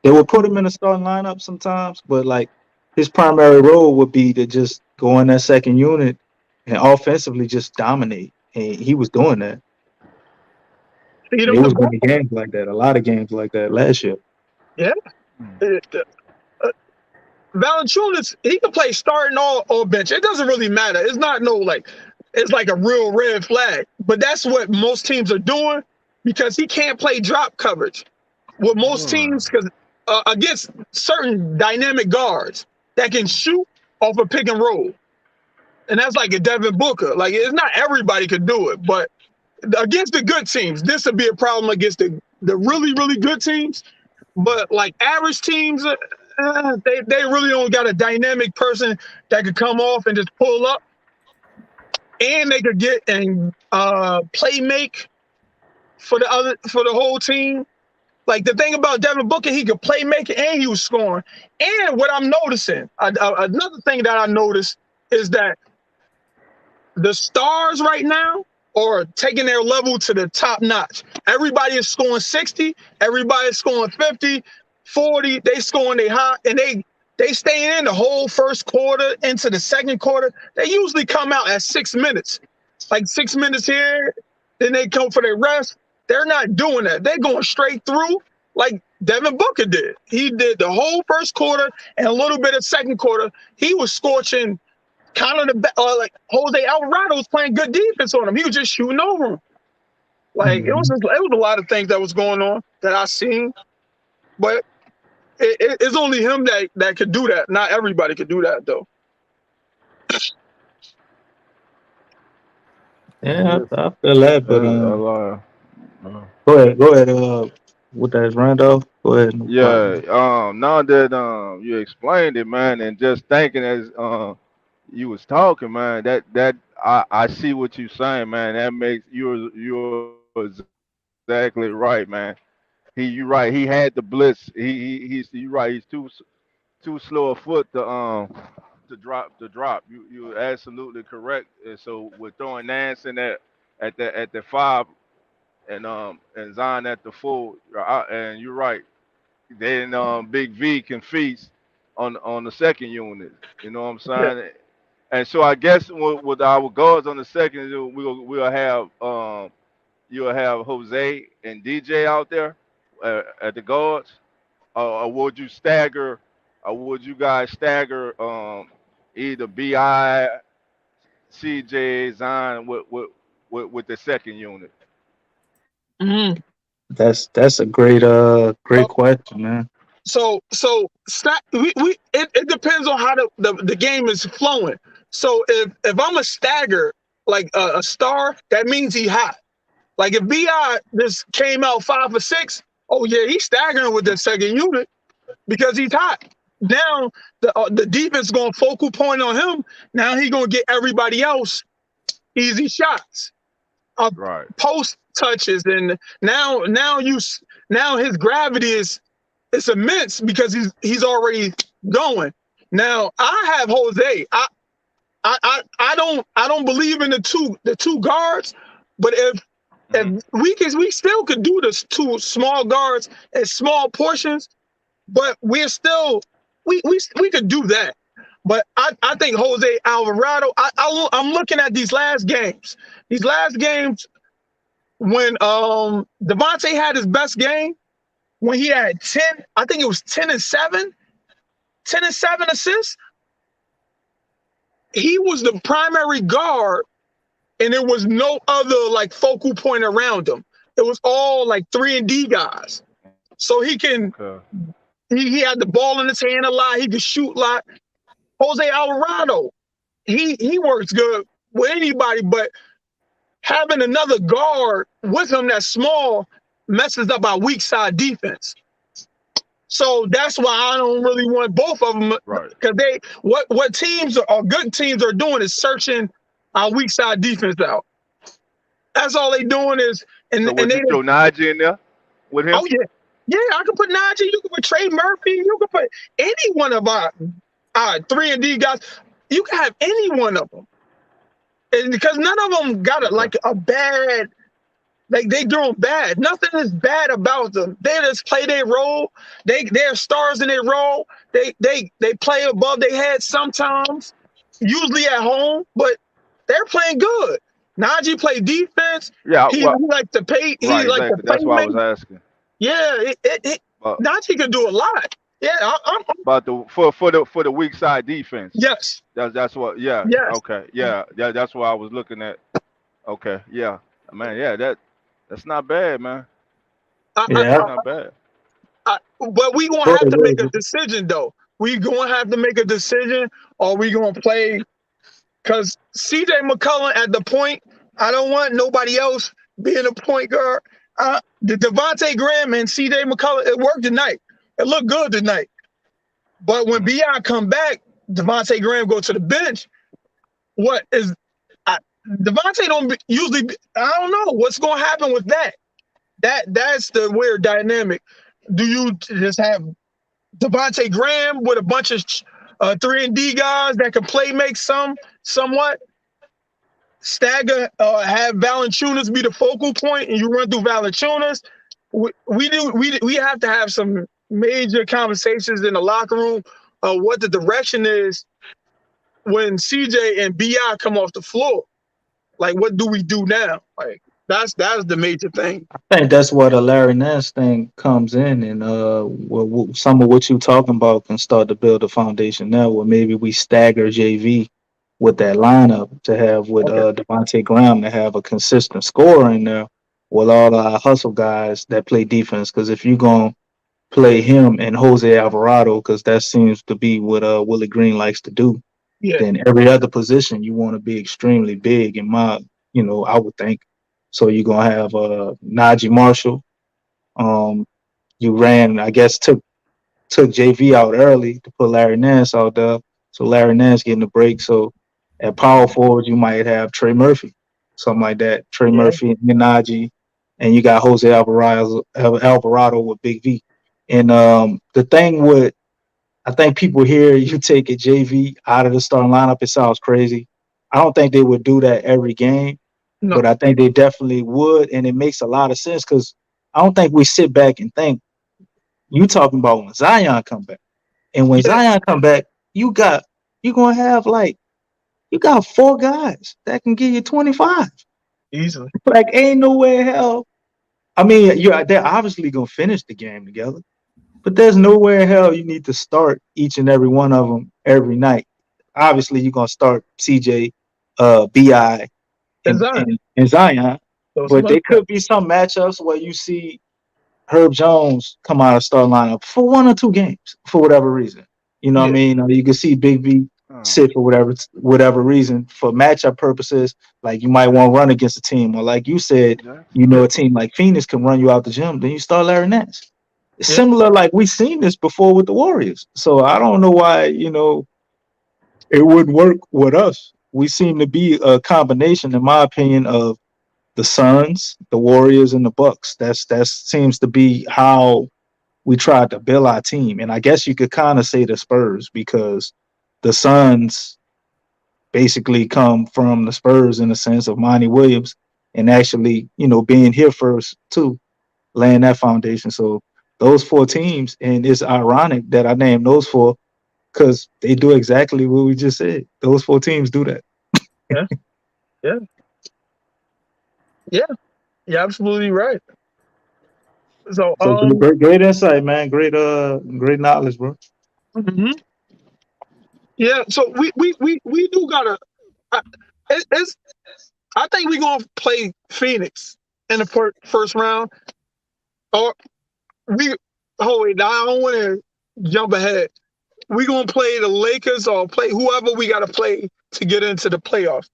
They would put him in a starting lineup sometimes, but like his primary role would be to just go in that second unit and offensively just dominate. And he was doing that. They was winning games like that, a lot of games like that last year. Yeah. Valanciunas, he can play starting or bench. It doesn't really matter. It's not it's like a real red flag. But that's what most teams are doing because he can't play drop coverage. With most teams, because against certain dynamic guards that can shoot off a pick and roll. And that's like a Devin Booker. Like, it's not everybody could do it, but against the good teams, this would be a problem against the really, really good teams. But like average teams, they really don't got a dynamic person that could come off and just pull up, and they could get and play make for the whole team. Like the thing about Devin Booker, he could play make and he was scoring. And what I'm noticing, another thing that I noticed is that the stars right now are taking their level to the top notch. Everybody is scoring 60. Everybody is scoring 50, 40. They scoring they high, and they staying in the whole first quarter into the second quarter. They usually come out at 6 minutes, like 6 minutes here. Then they come for their rest. They're not doing that. They're going straight through like Devin Booker did. He did the whole first quarter and a little bit of second quarter. He was scorching kind of like Jose Alvarado was playing good defense on him. He was just shooting over him. Like it was a lot of things that was going on that I seen, but it's only him that could do that. Not everybody could do that though. Yeah, I feel that, but go ahead. With that Randolph, go ahead. No problem. Yeah, now that you explained it, man, and just thinking as you was talking, man, that I see what you're saying, man. That makes you're exactly right, man. You right. He had the blitz. He's you right. He's too slow a foot to drop. You're absolutely correct. And so we're throwing Nance in there at the 5 and Zion at the 4. And you're right. Then Big V can feast on the second unit. You know what I'm saying? Yeah. And so I guess with our guards on the second, we'll have you'll have Jose and DJ out there at the guards, or would you stagger? Or would you guys stagger either Bi, CJ, Zion with the second unit? Mm-hmm. That's a great question, man. So it depends on how the game is flowing. So if I'm a stagger like a star, that means he hot. Like if Bi just came out 5 for 6, oh yeah, he's staggering with the second unit because he's hot. Now the defense going focal point on him. Now he gonna get everybody else easy shots, right? Post touches, and now his gravity is immense because he's already going. Now I have Jose. I don't believe in the two guards, but if we still could do this 2 small guards at small portions, but we're still we could do that. But I think Jose Alvarado. I'm looking at these last games. These last games when Devontae had his best game, when he had 10, I think it was 10 and 7 assists. He was the primary guard, and there was no other like focal point around him. It was all like 3-and-D guys. So he can. Okay. He had the ball in his hand a lot. He could shoot a lot. Jose Alvarado, he works good with anybody, but having another guard with him that's small messes up our weak side defense. So that's why I don't really want both of them, right? Because what teams are good teams are doing is searching our weak side defense out. That's all they doing is. And you throw Najee in there with him? Oh yeah. Yeah, I could put Najee. You could put Trey Murphy. You could put any one of our 3-and-D guys. You can have any one of them, and because none of them got a bad. Like they doing bad. Nothing is bad about them. They just play their role. They're stars in their role. They play above their head sometimes, usually at home, but they're playing good. Najee play defense. Yeah, he likes to pay. He right, likes exactly. to That's why I was asking. Yeah, Najee can do a lot. Yeah, but for the weak side defense. Yes. That's what. Yeah. Yes. Okay. Yeah. That's what I was looking at. Okay. Yeah. Man. Yeah. That's not bad, man. Yeah. That's not bad. But we gonna have to make a decision though. We gonna have to make a decision, or we gonna play. Because C.J. McCollum at the point, I don't want nobody else being a point guard. The Devontae Graham and C.J. McCollum, it worked tonight. It looked good tonight. But when B.I. come back, Devontae Graham go to the bench. Devontae don't usually. I don't know what's going to happen with that. That's the weird dynamic. Do you just have Devontae Graham with a bunch of 3-and-D guys that can play make somewhat? Stagger, have Valanciunas be the focal point, and you run through Valanciunas. We have to have some major conversations in the locker room of what the direction is when CJ and BI come off the floor. Like, what do we do now? Like, that's the major thing. I think that's where the Larry Nance thing comes in, and some of what you're talking about can start to build a foundation now where maybe we stagger JV with that lineup to have with Devontae Graham to have a consistent scorer in there with all the hustle guys that play defense. Because if you're going to play him and Jose Alvarado, because that seems to be what Willie Green likes to do, Yeah. then every other position you want to be extremely big in my, I would think. So you're going to have Najee Marshall. You ran, I guess, took JV out early to put Larry Nance out there. So Larry Nance getting a break. So at power forward, you might have Trey Murphy, something like that. Trey Murphy and Najee, and you got Jose Alvarado with Big V. And the thing with, I think people hear you take a JV out of the starting lineup, it sounds crazy. I don't think they would do that every game, No. but I think they definitely would, and it makes a lot of sense because I don't think we sit back and think, you talking about when Zion come back. And when Zion come back, you're gonna have you got 4 guys that can give you 25. Easily. Like ain't no way in hell. I mean, they're obviously gonna finish the game together, but there's nowhere in hell you need to start each and every one of them every night. Obviously, you're gonna start CJ, BI, And and Zion, Those but are there could be some matchups where you see Herb Jones come out of starting lineup for 1 or 2 games for whatever reason. You know what I mean? Or you can see Big V sit for whatever reason for matchup purposes. Like you might want to run against a team, or like you said, a team like Phoenix can run you out the gym. Then you start Larry Nance. Similar, like we've seen this before with the Warriors. So I don't know why it wouldn't work with us. We seem to be a combination, in my opinion, of the Suns, the Warriors, and the Bucks. That seems to be how we tried to build our team. And I guess you could kind of say the Spurs because the Suns basically come from the Spurs in the sense of Monty Williams and actually, being here first too, laying that foundation. So those 4 teams, and it's ironic that I named those 4 because they do exactly what we just said. Those 4 teams do that. Yeah, you're absolutely right. So, great insight, man. Great knowledge, bro. Yeah, so we do gotta. I think we're gonna play Phoenix in the first round, or we. Oh wait, I don't want to jump ahead. We gonna play the Lakers or play whoever we gotta play to get into the playoffs.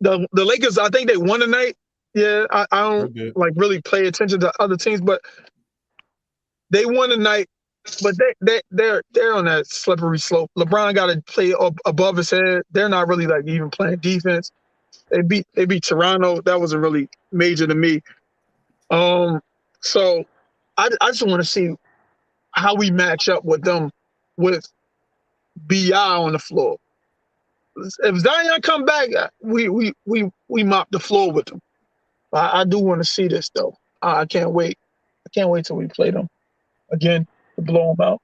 The Lakers, I think they won tonight. Yeah, I don't really pay attention to other teams, but they won tonight. But they're on that slippery slope. LeBron got to play above his head. They're not really even playing defense. They beat Toronto. That wasn't really major to me. So I just want to see how we match up with them with BI on the floor. If Zion come back, we mop the floor with them. I do want to see this though. I can't wait. I can't wait till we play them again to blow them out.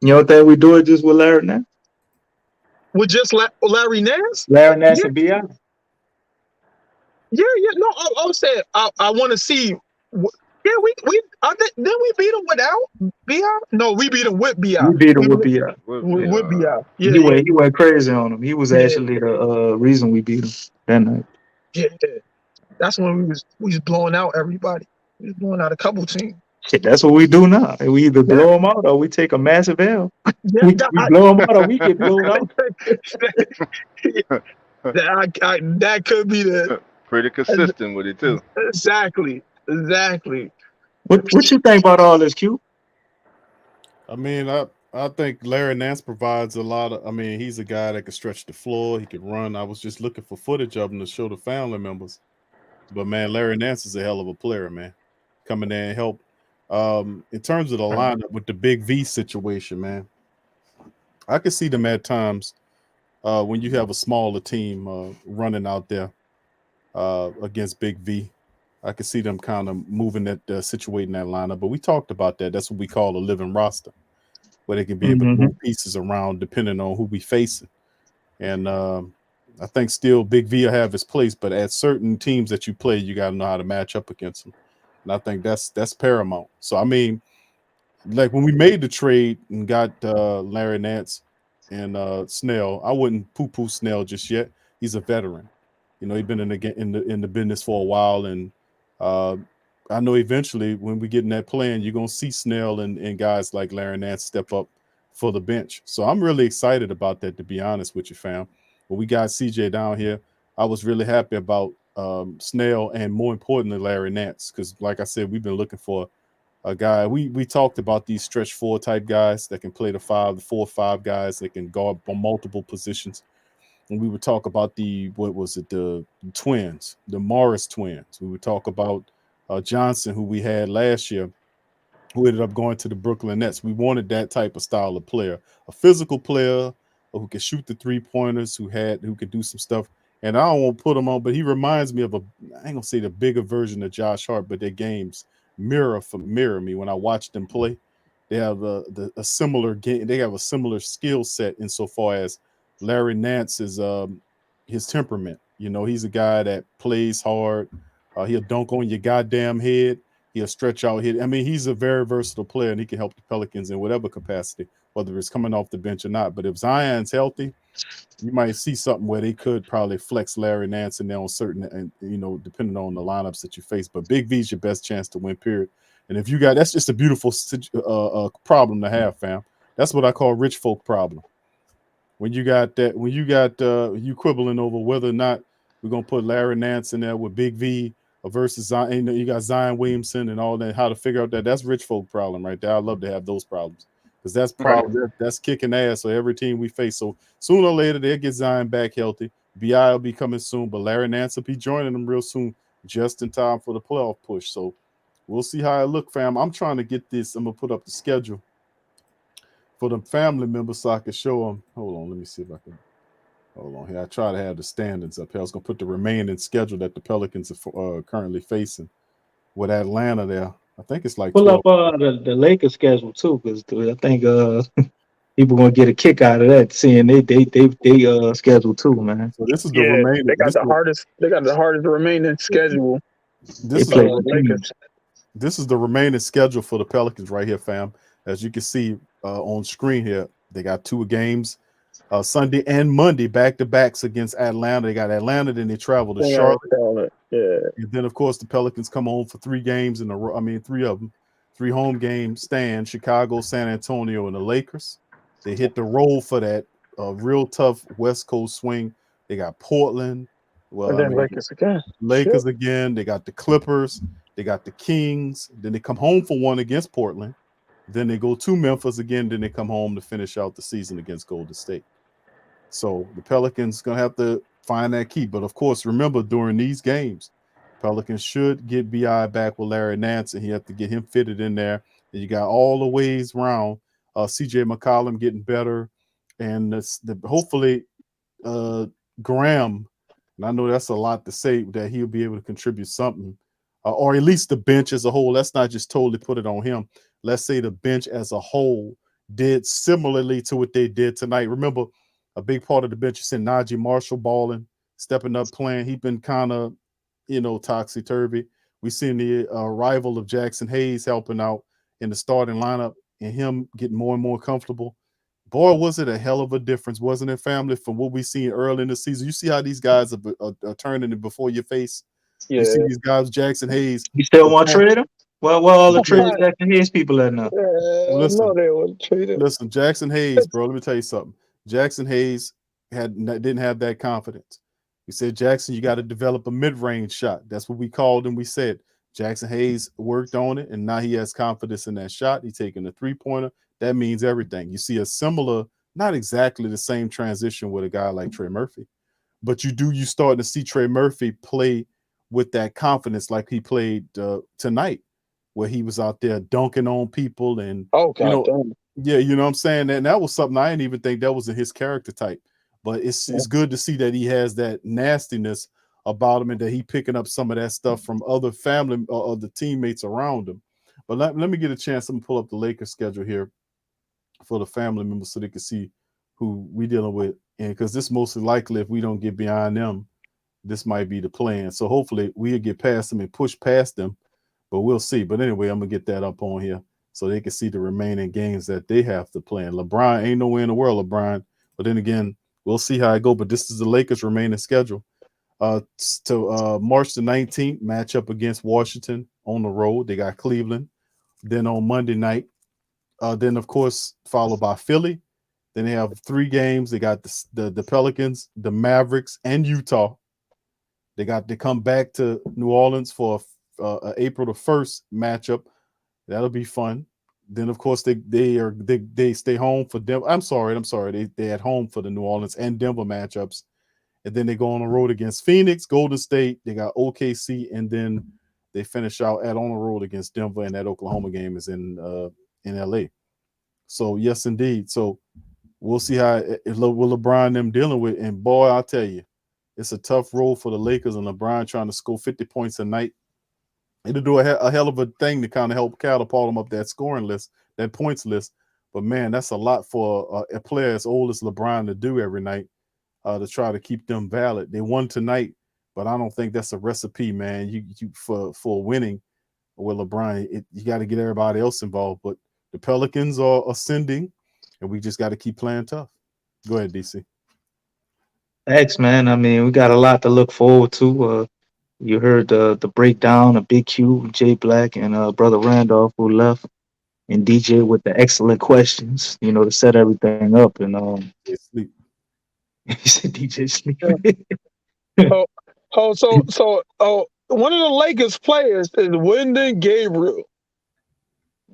You don't think we do it just with Larry Nance? With just Larry Nance? Larry Nance and BI? Yeah. No, I was saying I want to see. Yeah, I think then we beat him without BI. No, we beat him with BI. We beat him with BI. With BI. Yeah, he went crazy on him. He was actually the reason we beat him that night. Yeah, that's when we was blowing out everybody. We was blowing out a couple teams. Shit, that's what we do now. We either blow them out or we take a massive L. We blow them out or we get blown out. That could be the pretty consistent with it too. Exactly. What you think about all this, Q? I mean, I think Larry Nance provides a lot of. I mean, he's a guy that can stretch the floor. He can run. I was just looking for footage of him to show the family members. But man, Larry Nance is a hell of a player, man. Coming there and help. In terms of the lineup with the Big V situation, man, I can see them at times when you have a smaller team running out there against Big V. I can see them kind of moving that, situating that lineup. But we talked about that. That's what we call a living roster, where they can be able to move pieces around depending on who we facing. And I think still Big V will have his place, but at certain teams that you play, you got to know how to match up against them. And I think that's paramount. So, I mean, like when we made the trade and got Larry Nance, and Snell. I wouldn't poo-poo Snell just yet. He's a veteran. You know, he's been in the business for a while, and I know eventually when we get in that plan, you're gonna see Snell and guys like Larry Nance step up for the bench. So I'm really excited about that, to be honest with you, fam. When we got CJ down here, I was really happy about Snell and more importantly Larry Nance, because like I said, we've been looking for a guy. We talked about these stretch four type guys that can play the 4 or 5 guys that can guard on multiple positions. And we would talk about the twins, the Morris twins. We would talk about Johnson, who we had last year, who ended up going to the Brooklyn Nets. We wanted that type of style of player, a physical player who could shoot the 3-pointers, who could do some stuff. And I don't want to put him on, but he reminds me of I ain't gonna say the bigger version of Josh Hart, but their games mirror me when I watch them play. They have a similar game. They have a similar skill set insofar as Larry Nance is his temperament. You know, he's a guy that plays hard. He'll dunk on your goddamn head. He'll stretch out hit. I mean, he's a very versatile player, and he can help the Pelicans in whatever capacity, whether it's coming off the bench or not. But if Zion's healthy, you might see something where they could probably flex Larry Nance in there on certain, and depending on the lineups that you face. But Big V's your best chance to win, period. And if you got, that's just a beautiful problem to have, fam. That's what I call rich folk problem. When you got you quibbling over whether or not we're gonna put Larry Nance in there with Big V versus Zion, you got Zion Williamson and all that. How to figure out that's rich folk problem right there. I love to have those problems because that's problem that's kicking ass. So every team we face, so sooner or later they'll get Zion back healthy. Bi will be coming soon, but Larry Nance will be joining them real soon, just in time for the playoff push. So we'll see how it look, fam. I'm trying to get this. I'm gonna put up the schedule for the family members so I can show them. Hold on, let me see if I can. Hold on here. I try to have the standings up here. I was going to put the remaining schedule that the Pelicans are currently facing with Atlanta there. I think it's like Pull 12. up the Lakers schedule too, because I think people gonna get a kick out of that, seeing they schedule too, man. So this is the Yeah, remaining. they got the hardest. They got the hardest remaining schedule. They This is play the the team. Lakers. This is the remaining schedule for the Pelicans right here, fam. As you can see on screen here, they got 2 games. Sunday and Monday back-to-backs against Atlanta. They got Atlanta, then they travel to Charlotte. Yeah. And then, of course, the Pelicans come home for 3 games in a row. I mean, 3 of them. 3 home games stand, Chicago, San Antonio, and the Lakers. They hit the road for that real tough West Coast swing. They got Portland. And then Lakers again. Lakers again. They got the Clippers. They got the Kings. Then they come home for 1 against Portland. Then they go to Memphis again. Then they come home to finish out the season against Golden State. So the Pelicans going to have to find that key. But, of course, remember, during these games, Pelicans should get B.I. back with Larry Nance, and you have to get him fitted in there. And you got all the ways around C.J. McCollum getting better. And hopefully Graham, and I know that's a lot to say, that he'll be able to contribute something. Or at least the bench as a whole. Let's not just totally put it on him. Let's say the bench as a whole did similarly to what they did tonight. Remember, a big part of the bench is in Najee Marshall balling, stepping up, playing. He's been kind of, topsy-turvy. We've seen the arrival of Jaxson Hayes helping out in the starting lineup and him getting more and more comfortable. Boy, was it a hell of a difference, wasn't it, family, from what we seen early in the season? You see how these guys are turning it before your face? Yeah. You see these guys, Jaxson Hayes. You still want to trade him? Well, all the trade Jaxson Hayes people at now. Listen, they would trade him. Listen, Jaxson Hayes, bro, let me tell you something. Jaxson Hayes didn't have that confidence. We said, Jackson, you got to develop a mid-range shot. That's what we called and we said. Jaxson Hayes worked on it, and now he has confidence in that shot. He's taking a 3-pointer. That means everything. You see a similar, not exactly the same transition with a guy like Trey Murphy, but you starting to see Trey Murphy play with that confidence like he played tonight, where he was out there dunking on people and, yeah, you know what I'm saying? And that was something I didn't even think that was in his character type. But it's good to see that he has that nastiness about him and that he picking up some of that stuff from other family or other teammates around him. But let me get a chance. I'm going to pull up the Lakers schedule here for the family members so they can see who we dealing with. And because this most likely, if we don't get behind them, this might be the plan. So hopefully we'll get past them and push past them. But we'll see. But anyway, I'm going to get that up on here so they can see the remaining games that they have to play. And LeBron, ain't nowhere in the world, LeBron, But then again, we'll see how it go. But this is the Lakers' remaining schedule. To March the 19th, matchup against Washington on the road. They got Cleveland. Then on Monday night, then of course followed by Philly. Then they have 3 games. They got the Pelicans, the Mavericks, and Utah. They come back to New Orleans for April the 1st matchup. That'll be fun. Then of course they stay home for Denver. I'm sorry. They at home for the New Orleans and Denver matchups. And then they go on the road against Phoenix, Golden State. They got OKC, and then they finish out on the road against Denver, and that Oklahoma game is in LA. So yes, indeed. So we'll see how will LeBron them dealing with. And boy, I'll tell you, it's a tough role for the Lakers and LeBron trying to score 50 points a night. It'll do a hell of a thing to kind of help catapult them up that scoring list, that points list. But man, that's a lot for a player as old as LeBron to do every night. To try to keep them valid. They won tonight, but I don't think that's a recipe, man. You for winning with LeBron, you got to get everybody else involved. But the Pelicans are ascending, and we just got to keep playing tough. Go ahead, DC. Thanks, man. I mean, we got a lot to look forward to. You heard the breakdown of Big Q, Jay Black, and Brother Randolph, who left, and DJ with the excellent questions, to set everything up. And Sleep. he said DJ sleep. One of the Lakers players is Wyndon Gabriel.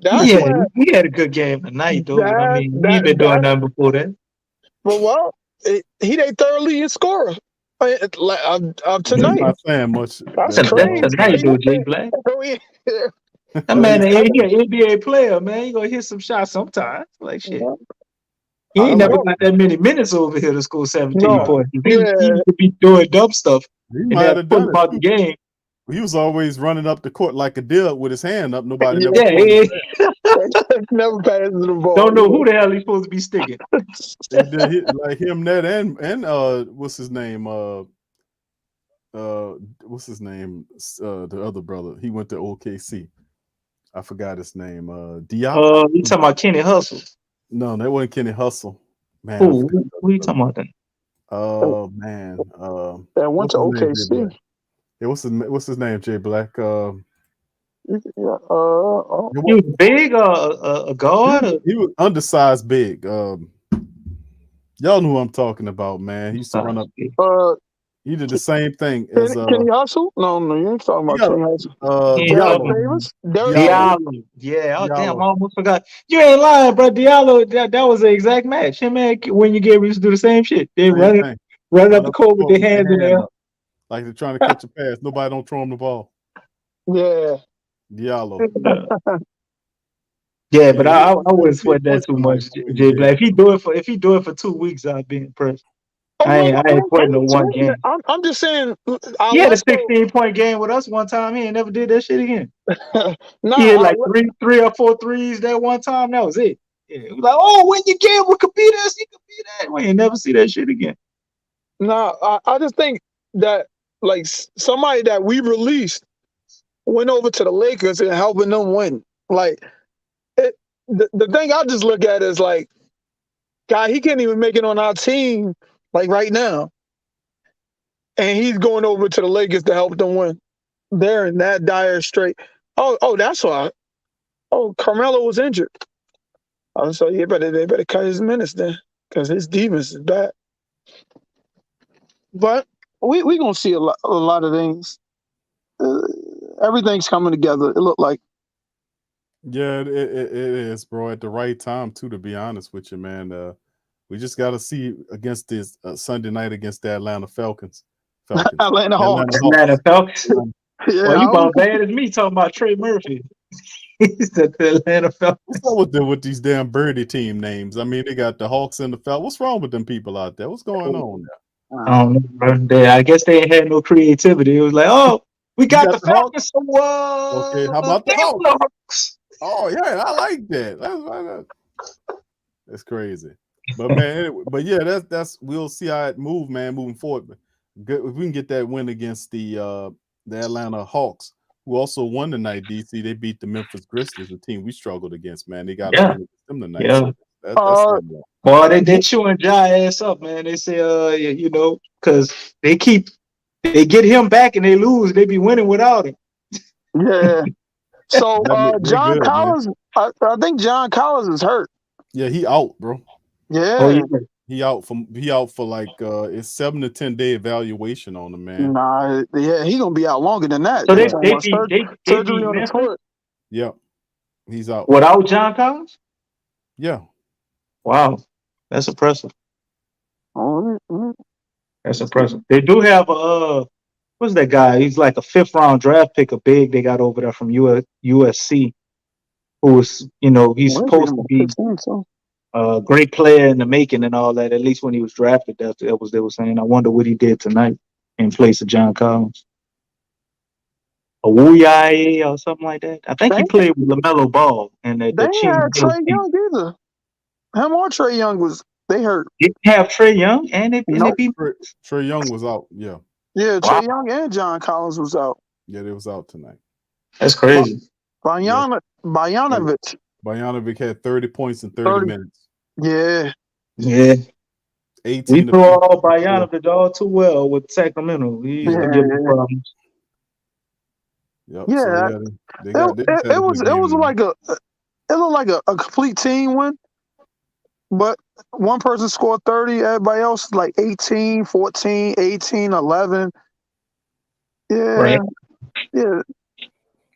He had a good game tonight, though. He ain't been doing nothing before that. Well, he they third leading scorer tonight. He's not saying much. That's crazy. Tonight, though, Jay Black. That man, he an NBA player, man. He gonna hit some shots sometimes. Like shit. He ain't never got that many minutes over here to score 17 points. He could be doing dumb stuff. He might have done about the game. He was always running up the court like a deer with his hand up. Nobody never passes the ball. Don't know who the hell he's supposed to be sticking. Like him, Ned, and what's his name? What's his name? The other brother. He went to OKC. I forgot his name. Diop. You talking about Kenny Hustle? No, that wasn't Kenny Hustle. Man, who are you talking about then? Oh man, that went to OKC. Yeah, what's his name? Jay Black. He was big, a guard. He was undersized, big. Y'all know who I'm talking about, man. He used to run up. He did the same thing as Kenny Hustle. No, you ain't talking about Kenny Hustle. Diallo. Yeah. Oh damn, I almost forgot. You ain't lying, bro. Diallo. That was the exact match. Him and when you get used to do the same shit. They run up the court with their hands in there. Like they're trying to catch a pass. Nobody don't throw him the ball. Yeah. Diallo. Yeah, but I wouldn't sweat that too much, Jay Black. If he do it for 2 weeks, I'd be impressed. I ain't putting no one game. I'm just saying. He had a 16-point game with us one time. He ain't never did that shit again. He had like three or four threes that one time. That was it. Yeah, it was like, when you get what could be this, you could be that. We ain't never see that shit again. No, I just think that like somebody that we released went over to the Lakers and helping them win. Like the thing I just look at is like, God, he can't even make it on our team. Like right now. And he's going over to the Lakers to help them win. They're in that dire strait. Oh, that's why. Oh, Carmelo was injured. So they better cut his minutes then, because his defense is bad. But we gonna see a lot of things. Everything's coming together. It looked like. Yeah, it is, bro. At the right time too. To be honest with you, man. We just got to see against this Sunday night against the Atlanta Falcons. Atlanta Hawks. Atlanta Falcons. Yeah, well, you about bad as me talking about Trey Murphy. He's at the Atlanta Falcons. What's up with these damn birdie team names? I mean, they got the Hawks and the Falcons. What's wrong with them people out there? What's going on there? I don't know. I guess they ain't had no creativity. It was like, we got the Falcons. Okay, how about the Hawks? Oh yeah, I like that. That's crazy. But man, that's we'll see how it moves, man, moving forward. But good, if we can get that win against the Atlanta Hawks, who also won tonight, DC. They beat the Memphis Grizzlies, the team we struggled against, man. They got to win them tonight. Yeah. So That's something else. Boy, they chewing Ja ass up, man. They say, because they get him back and they lose. They be winning without him. Yeah. So They're John good, man. Collins, I think John Collins is hurt. Yeah, he out, bro. Yeah. Oh yeah. He out for like it's 7 to 10 day evaluation on him, man. Nah, yeah, he gonna be out longer than that. So They they talking they about beat they surgery beat on the Memphis foot. Yep, he's out. without John Collins. Yeah, Wow, that's impressive. Mm-hmm. That's impressive. They do have what's that guy? He's like a 5th-round draft pick, a big they got over there from USC, who was, he's supposed to be a great player in the making and all that. At least when he was drafted, that was they were saying. I wonder what he did tonight in place of John Collins. A Wuyaye or something like that. I think he played with LaMelo Ball and They the ain't team. had Trey Young either. Him or Trey Young they hurt. Didn't have Trey Young and they Nope. beat. Trey Young was out. Yeah, Yeah, Trey Young and John Collins was out. yeah, they was out tonight. That's crazy. Bojanovic. Bojanovic had 30 points in 30 minutes. Yeah. Yeah. 18. We threw all Bojanovic all too well with Sacramento. We used to give them problems. Yep. Yeah. So, it was like a complete team win. But one person scored 30, everybody else like 18, 14, 18, 11. Yeah. Right. Yeah.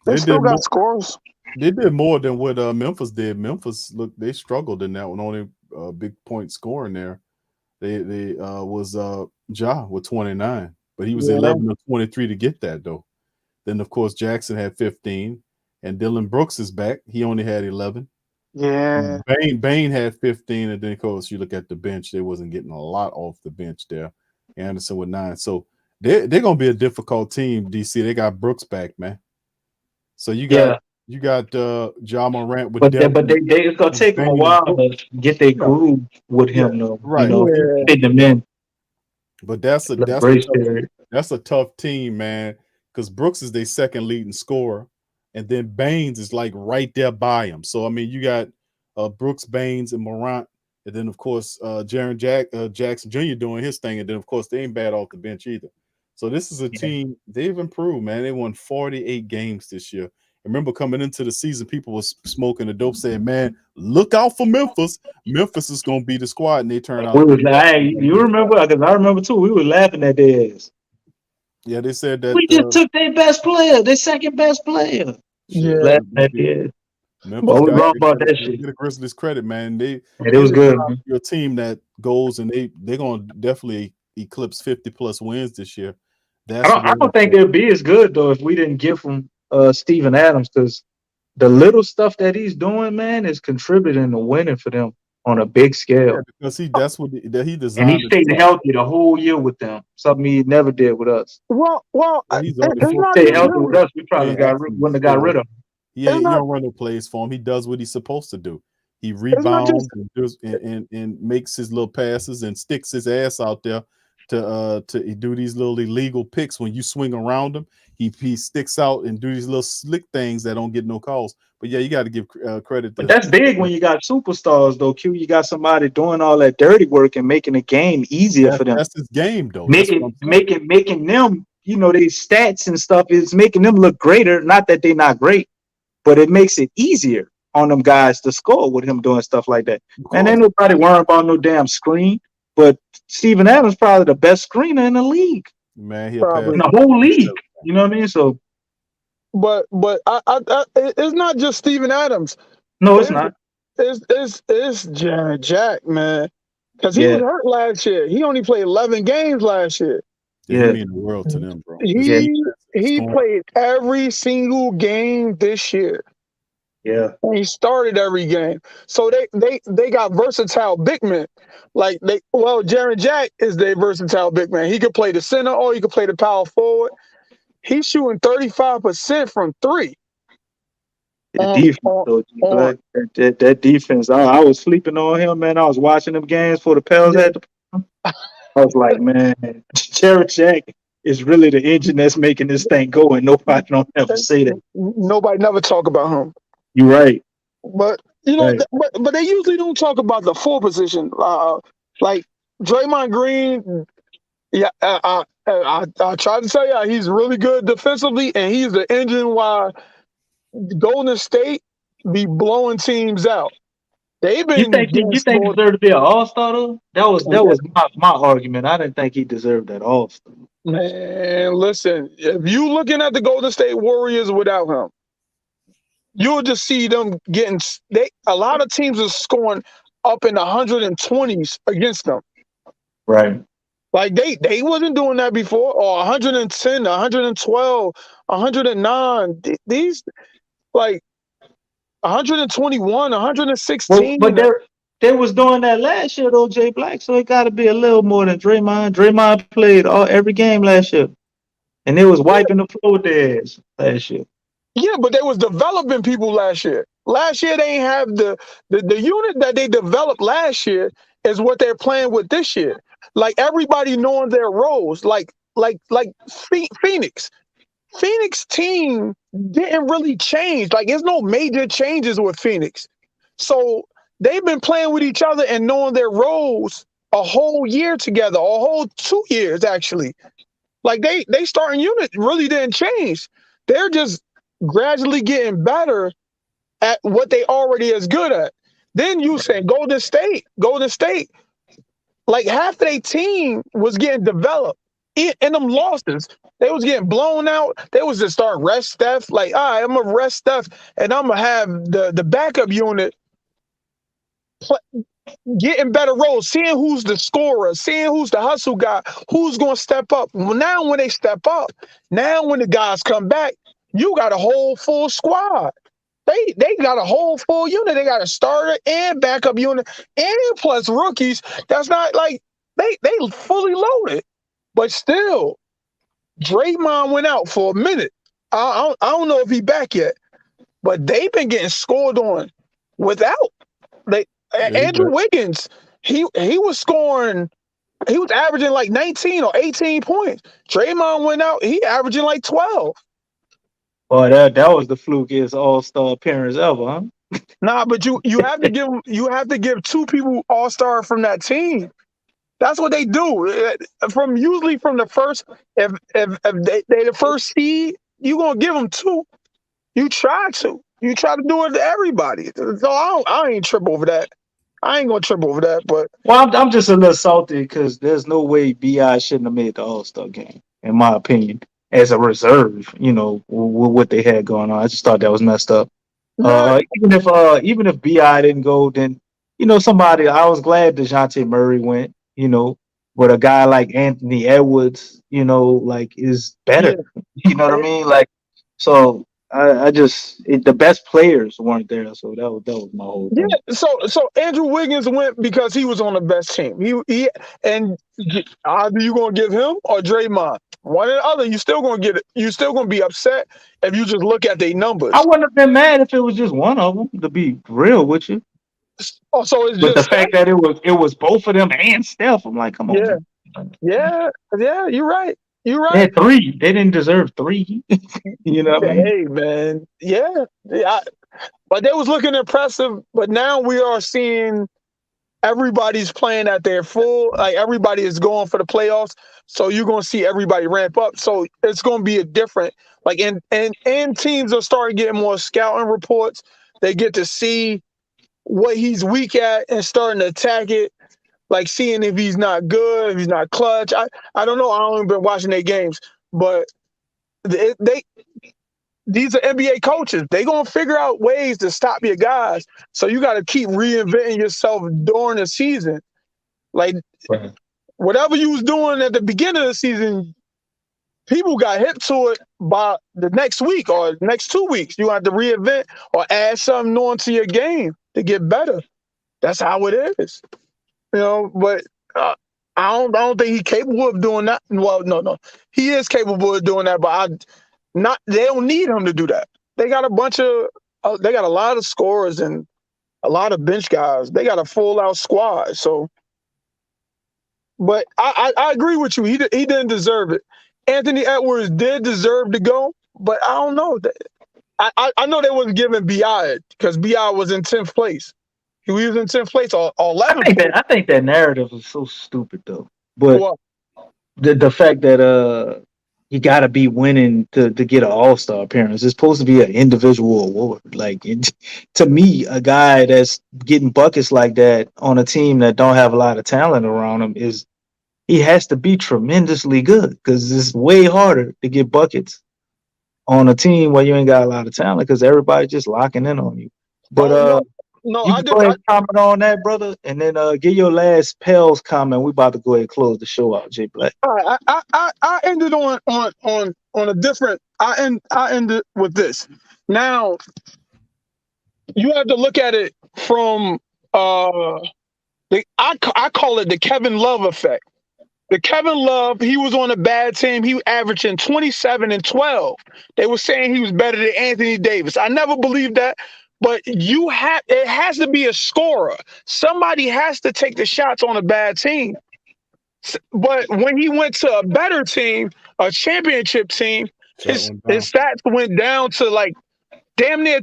They still got scores. They did more than what Memphis did. Memphis, look, they struggled in that one. Only big point scoring there. They was Ja with 29, but he was 11 or 23 to get that though. Then of course Jackson had 15, and Dylan Brooks is back. He only had 11. Yeah. Bain had 15, and then of course you look at the bench, they wasn't getting a lot off the bench there. Anderson with 9. So they're gonna be a difficult team, DC. They got Brooks back, man. So you got Ja Morant with they it's gonna take them a while to get their groove with him though. Right. Fit them in. But that's a tough team, man, because Brooks is their second leading scorer, and then Baines is like right there by him. So I mean, you got Brooks, Baines, and Morant, and then of course Jaren Jackson Jr. doing his thing, and then of course they ain't bad off the bench either. So this is a team, they've improved, man. They won 48 games this year. Remember coming into the season, people was smoking the dope, saying, "Man, look out for Memphis. Memphis is gonna be the squad," and they turned out. You remember? Because I remember too. We were laughing at their ass. Yeah, they said that we just took their best player, their second best player. Yeah, laughing at their ass. Memphis we wrong about that shit. Get the Grizzlies credit, man. It was good. Your team that goes and they're gonna definitely eclipse 50+ wins this year. I don't think they'd be as good though if we didn't give them Steven Adams, because the little stuff that he's doing, man, is contributing to winning for them on a big scale. Yeah, because that's what he designed. And he stayed healthy the whole year with them, something he never did with us. Well, he's stayed healthy with us. We probably wouldn't have got rid of him. He don't run no plays for him. He does what he's supposed to do. He rebounds and makes his little passes and sticks his ass out there to do these little illegal picks. When you swing around him, he sticks out and do these little slick things that don't get no calls. But yeah, you got to give credit. But that's big when you got superstars, though. Q, you got somebody doing all that dirty work and making the game easier for them. That's his game, though. Making them, these stats and stuff is making them look greater. Not that they're not great, but it makes it easier on them guys to score with him doing stuff like that. And ain't nobody worrying about no damn screen. But Steven Adams probably the best screener in the league. Man, in the whole league. You know what I mean? So, but I it's not just Steven Adams. No, it's not. It's Jack, man, because he was hurt last year. He only played 11 games last year. Yeah, mean the world to them, bro. He played every single game this year. Yeah, and he started every game. So they got versatile big men. Jaren Jack is their versatile big man. He could play the center or he could play the power forward. He's shooting 35% from 3. The defense, that defense. I was sleeping on him, man. I was watching them games for the Pels at the. I was like, man, Jaren Jack is really the engine that's making this thing go, and nobody don't ever say that. Nobody never talk about him. You're right. But You know, Right. but they usually don't talk about the full position. Like Draymond Green. Yeah, I tried to tell you he's really good defensively, and he's the engine why Golden State be blowing teams out. They've You been think he getting you think he scored. deserved to be an all-star though? That was my argument. I didn't think he deserved that all-star. Man, listen, if you looking at the Golden State Warriors without him, you'll just see them getting a lot of teams are scoring up in the 120s against them. Right. Like they wasn't doing that before, or 110, 112, 109. These like 121, Well, 116. but they was doing that last year though, Jay Black. So it got to be a little more than Draymond. Draymond played every game last year, and they was wiping the floor with their ass last year. Yeah, but they was developing people last year. Last year they ain't have the unit that they developed last year is what they're playing with this year. Like everybody knowing their roles. Like Phoenix. Phoenix team didn't really change. Like there's no major changes with Phoenix. So they've been playing with each other and knowing their roles a whole year together, a whole 2 years actually. Like they starting unit really didn't change. They're just gradually getting better at what they already is good at. Then you say Golden State, like half of their team was getting developed in them losses. They was getting blown out. They was just starting rest Steph. Like, all right, I'm gonna rest Steph, and I'm gonna have the backup unit getting better roles, seeing who's the scorer, seeing who's the hustle guy, who's gonna step up. Well, now when they step up, now when the guys come back, you got a whole full squad. They got a whole full unit. They got a starter and backup unit, and plus rookies. That's not like they fully loaded. But still, Draymond went out for a minute. I don't know if he back yet, but they've been getting scored on without. They Andrew Wiggins, he was scoring. He was averaging like 19 or 18 points. Draymond went out. He averaging like 12. Boy, that was the flukiest all-star appearance ever, huh? Nah, but you have to give two people all-star from that team. That's what they do. Usually from the first, if they the first seed, you gonna give them two. You try to do it to everybody. So I ain't trip over that. I ain't gonna trip over that. But Well, I'm just a little salty because there's no way Bi shouldn't have made the All-Star game, in my opinion, as a reserve. You know, with what they had going on. I just thought that was messed up. nah, Even if Bi didn't go, then somebody. I was glad Dejounte Murray went. But a guy like Anthony Edwards, like is yeah, better. You know what I mean? Like, so the best players weren't there. So that was my whole yeah. thing. So Andrew Wiggins went because he was on the best team. He and either you gonna give him or Draymond. One or the other. You still gonna get it. You still gonna be upset if you just look at their I numbers. wouldn't have been mad if it was just one of them. To be real with you. Oh, so it's But the just Steph? fact that it was both of them and Steph, I'm like, come on, Yeah, man. yeah, yeah. You're right. You're They right. had three. They didn't deserve three. You know what I mean? Hey, man. Yeah. But they was looking impressive. But now we are seeing everybody's playing at their full. Like everybody is going for the playoffs. So you're gonna see everybody ramp up. So it's gonna be a different. Like and teams are starting getting more scouting reports. They get to see what he's weak at and starting to attack it. Like seeing if he's not good, if he's not clutch. I don't know. I haven't been watching their games, but they these are NBA coaches. They gonna figure out ways to stop your guys. So you got to keep reinventing yourself during the season. Like Right. whatever you was doing at the beginning of the season, people got hip to it by the next week or next 2 weeks. You have to reinvent or add something on to your game to get better. That's how it is. But I don't think he's capable of doing that. Well, no, he is capable of doing that, but they don't need him to do that. They got they got a lot of scorers and a lot of bench guys. They got a full out squad. So, but I agree with you. He didn't deserve it. Anthony Edwards did deserve to go, but I don't know. I know they wasn't giving BI because BI was in 10th place. He was in 10th place or 11th place. I think that narrative is so stupid though. But Well, the fact that you got to be winning to get an All-Star appearance. It's supposed to be an individual award. Like to me, a guy that's getting buckets like that on a team that don't have a lot of talent around him he has to be tremendously good because it's way harder to get buckets on a team where you ain't got a lot of talent because everybody's just locking in on you. But no, you can go ahead and comment on that, brother, and then give your last Pels comment. We about to go ahead and close the show out, Jay Black. all right, I ended on a different. I ended with this. Now you have to look at it from I call it the Kevin Love effect. The Kevin Love, he was on a bad team. He averaging 27 and 12. They were saying he was better than Anthony Davis. I never believed that, but it has to be a scorer. Somebody has to take the shots on a bad team. But when he went to a better team, a championship team, his stats went down to like damn near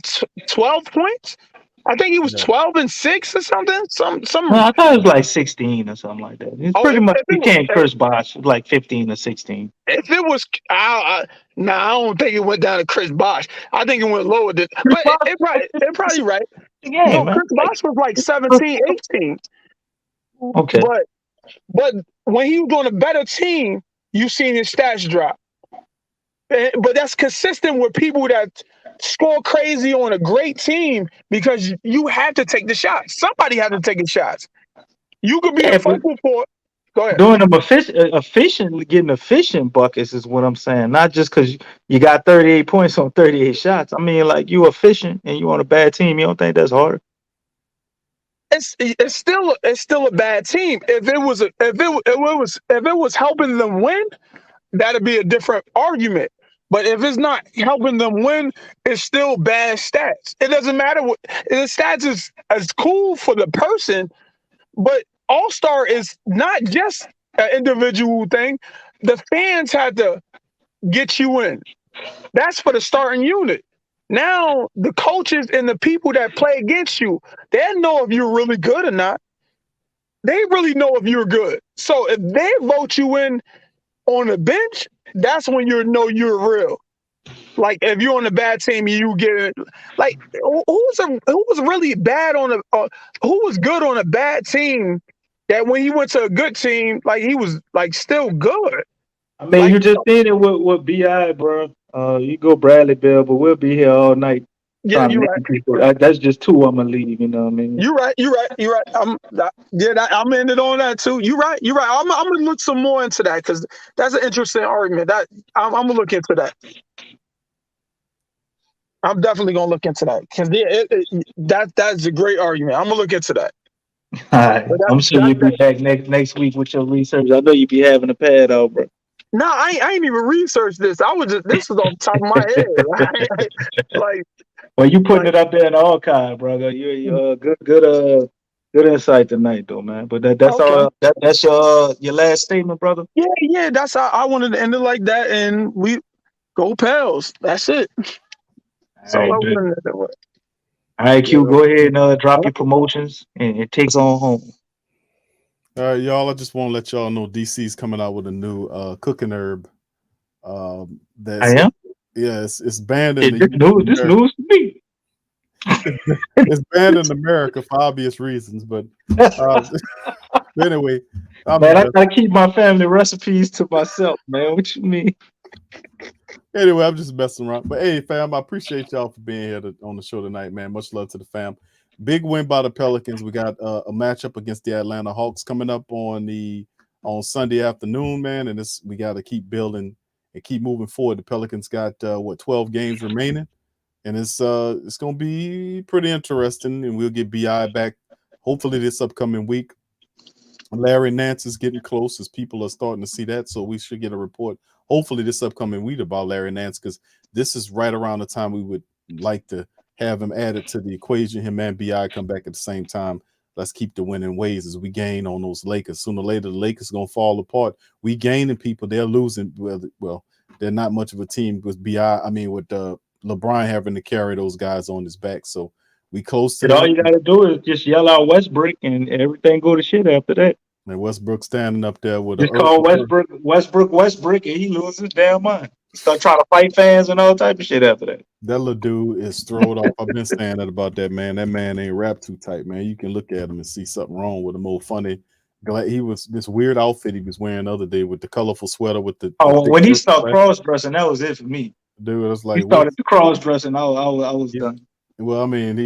12 points. I think he was 12 and 6 or something. No, I thought it was like 16 or something like that. It's pretty much became Chris Bosh, like 15 or 16. If it was, I don't think it went down to Chris Bosh. I think it went lower than, but it probably right. No, Chris Bosh was like 17, 18. Okay. But when he was on a better team, you seen his stats drop. But that's consistent with people that score crazy on a great team because you have to take the shots. Somebody has to take the shots. You could be the focal point. Go ahead. Doing them getting efficient buckets is what I'm saying. Not just because you got 38 points on 38 shots. I mean, like you efficient and you on a bad team. You don't think that's hard? It's still a bad team. If it was helping them win, that'd be a different argument. But if it's not helping them win, it's still bad stats. It doesn't matter what the stats is cool for the person, but All-Star is not just an individual thing. The fans have to get you in. That's for the starting unit. Now the coaches and the people that play against you, they know if you're really good or not. They really know if you're good. So if they vote you in on the bench, that's when you know you're real. Like if you're on a bad team, you get like who was really bad on who was good on a bad team that when he went to a good team, like he was like still good. I mean, you just did it with BI, bro. You go Bradley Bell, but we'll be here all night. Yeah, you're right. That's just two I'm gonna leave. You know what I mean? You're right. I'm in it on that too. You're right. I'm gonna look some more into that because that's an interesting argument. That I'm gonna look into that. I'm definitely gonna look into that because that's a great argument. I'm gonna look into that. All right. I'm sure you'll be back next week with your research. I know you be having a pad out, bro. No, I ain't even researched this. This was off the top of my head. Like, well, you putting it up there in the archive, brother. You good insight tonight, though, man. But that's okay. All. That's your last statement, brother. Yeah. That's how I wanted to end it like that, and we go Pels. That's it. All right, Q. Go ahead and drop your promotions and take us on home. All right, y'all. I just want to let y'all know DC's coming out with a new cooking herb. It's banned in this news to me. It's banned in America for obvious reasons, but anyway, I gotta keep my family recipes to myself, man. What you mean? Anyway, I'm just messing around. But hey, fam, I appreciate y'all for being here on the show tonight, man. Much love to the fam. Big win by the Pelicans. We got a matchup against the Atlanta Hawks coming up on Sunday afternoon, man. And we got to keep building and keep moving forward. The Pelicans got 12 games remaining, and it's gonna be pretty interesting. And we'll get BI back hopefully this upcoming week. Larry Nance is getting close as people are starting to see that, so we should get a report hopefully this upcoming week about Larry Nance because this is right around the time we would like to have him added to the equation. Him and BI come back at the same time. Let's keep the winning ways as we gain on those Lakers. Sooner or later, the Lakers are going to fall apart. We gaining people. They're losing. Well, they're not much of a team with BI. I mean, with LeBron having to carry those guys on his back. So we close to And all that. you got to do is just yell out Westbrook, and everything go to shit after that. And Westbrook standing up there with Just call Westbrook, and he loses his damn mind. Start trying to fight fans and all type of shit after that. That little dude is thrown off. I've been saying that about that man. That man ain't wrapped too tight, man. You can look at him and see something wrong with him. Old funny. He was this weird outfit he was wearing the other day with the colorful sweater with the. When he started cross dressing, that was it for me. Dude, it was like he started the cross dressing. I was done. Well, I mean,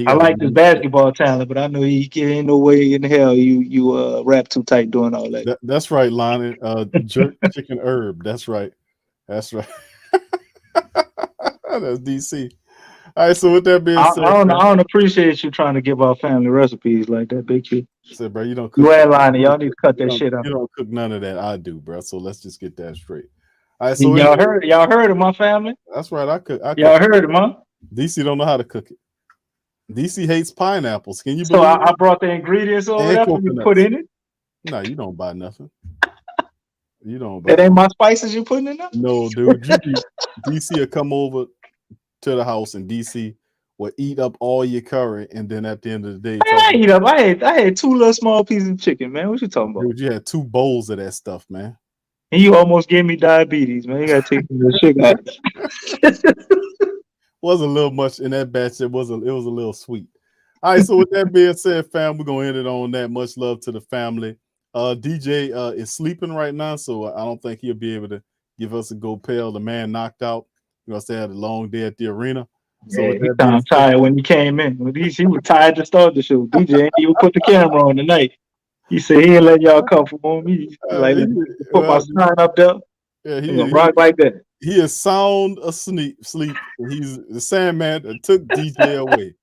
I like his basketball talent, but I know he ain't no way in hell you wrap too tight doing all that. That's right, Lonnie. Jerk chicken herb. That's right. That's DC. All right. So with that being said, I don't appreciate you trying to give our family recipes like that, Big Q. So, bro, you don't cook. You and Lonnie, y'all need to cut that shit out. You don't cook none of that. I do, bro. So let's just get that straight. All right. So y'all heard of my family? That's right. I cook. Y'all heard him, huh? DC don't know how to cook it. DC hates pineapples. Can you? So I brought the ingredients over there for you to put in it. No, you don't buy nothing. You don't. That ain't my spices you putting in there. No, dude. DC will come over to the house and DC will eat up all your curry, and then at the end of the day, I had 2 little small pieces of chicken, man. What you talking about? Dude, you had 2 bowls of that stuff, man. And you almost gave me diabetes, man. You gotta take the sugar out. Was a little much in that batch. It was a little sweet. All right. So with that being said, fam, we're gonna end it on that. Much love to the family. DJ is sleeping right now, so I don't think he'll be able to give us a go pale. The man knocked out. You know, I had a long day at the arena. So he sounded tired when he came in. He was tired to start the show. DJ ain't even put the camera on tonight. He said he ain't let y'all come for me. Put my sign up there. Yeah, he rock like that. He is sound asleep. He's the Sandman that took DJ away.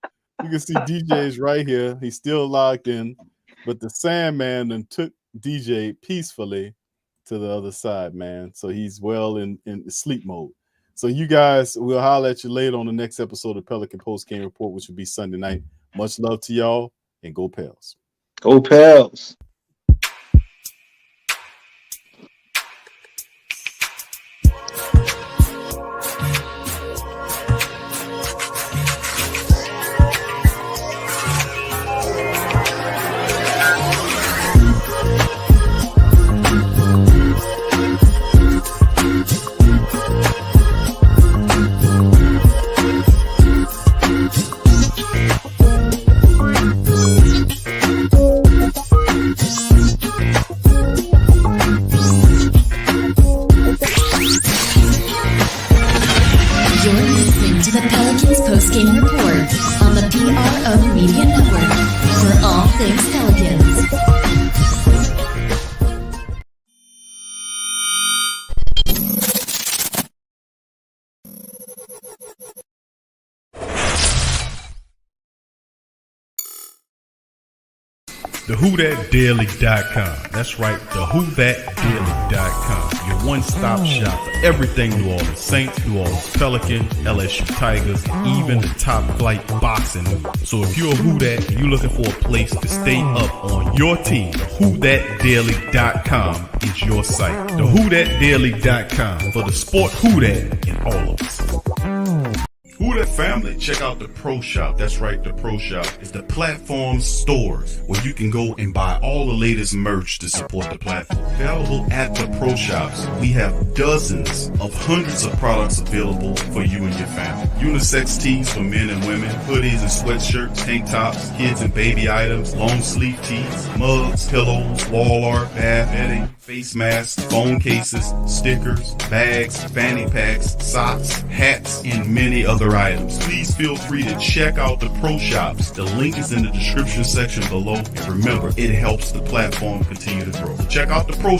You can see DJ is right here. He's still locked in, but the Sandman then took DJ peacefully to the other side, man. So he's well in sleep mode. So you guys, we'll holler at you later on the next episode of Pelican Post Game Report, which will be Sunday night. Much love to y'all, and go Pels. Go Pels. Post-game report on the PRO Media Network for all things Pelicans. TheWhoThatDaily.com. That's right, TheWhoThatDaily.com. Your one-stop shop for everything New Orleans Saints, New Orleans Pelicans, LSU Tigers, even the top flight boxing news. So if you're a Who That and you're looking for a place to stay up on your team, TheWhoThatDaily.com is your site. TheWhoThatDaily.com for the sport Who That in all of us. Who That family, check out the Pro Shop. That's right, the Pro Shop is the platform stores where you can go and buy all the latest merch to support the platform. Available at the Pro Shops, we have dozens of hundreds of products available for you and your family. Unisex tees for men and women, hoodies and sweatshirts, tank tops, kids and baby items, long sleeve tees, mugs, pillows, wall art, bath bedding, face masks, phone cases, stickers, bags, fanny packs, socks, hats, and many other items. Please feel free to check out the Pro Shops. The link is in the description section below. And remember, it helps the platform continue to grow. Check out the Pro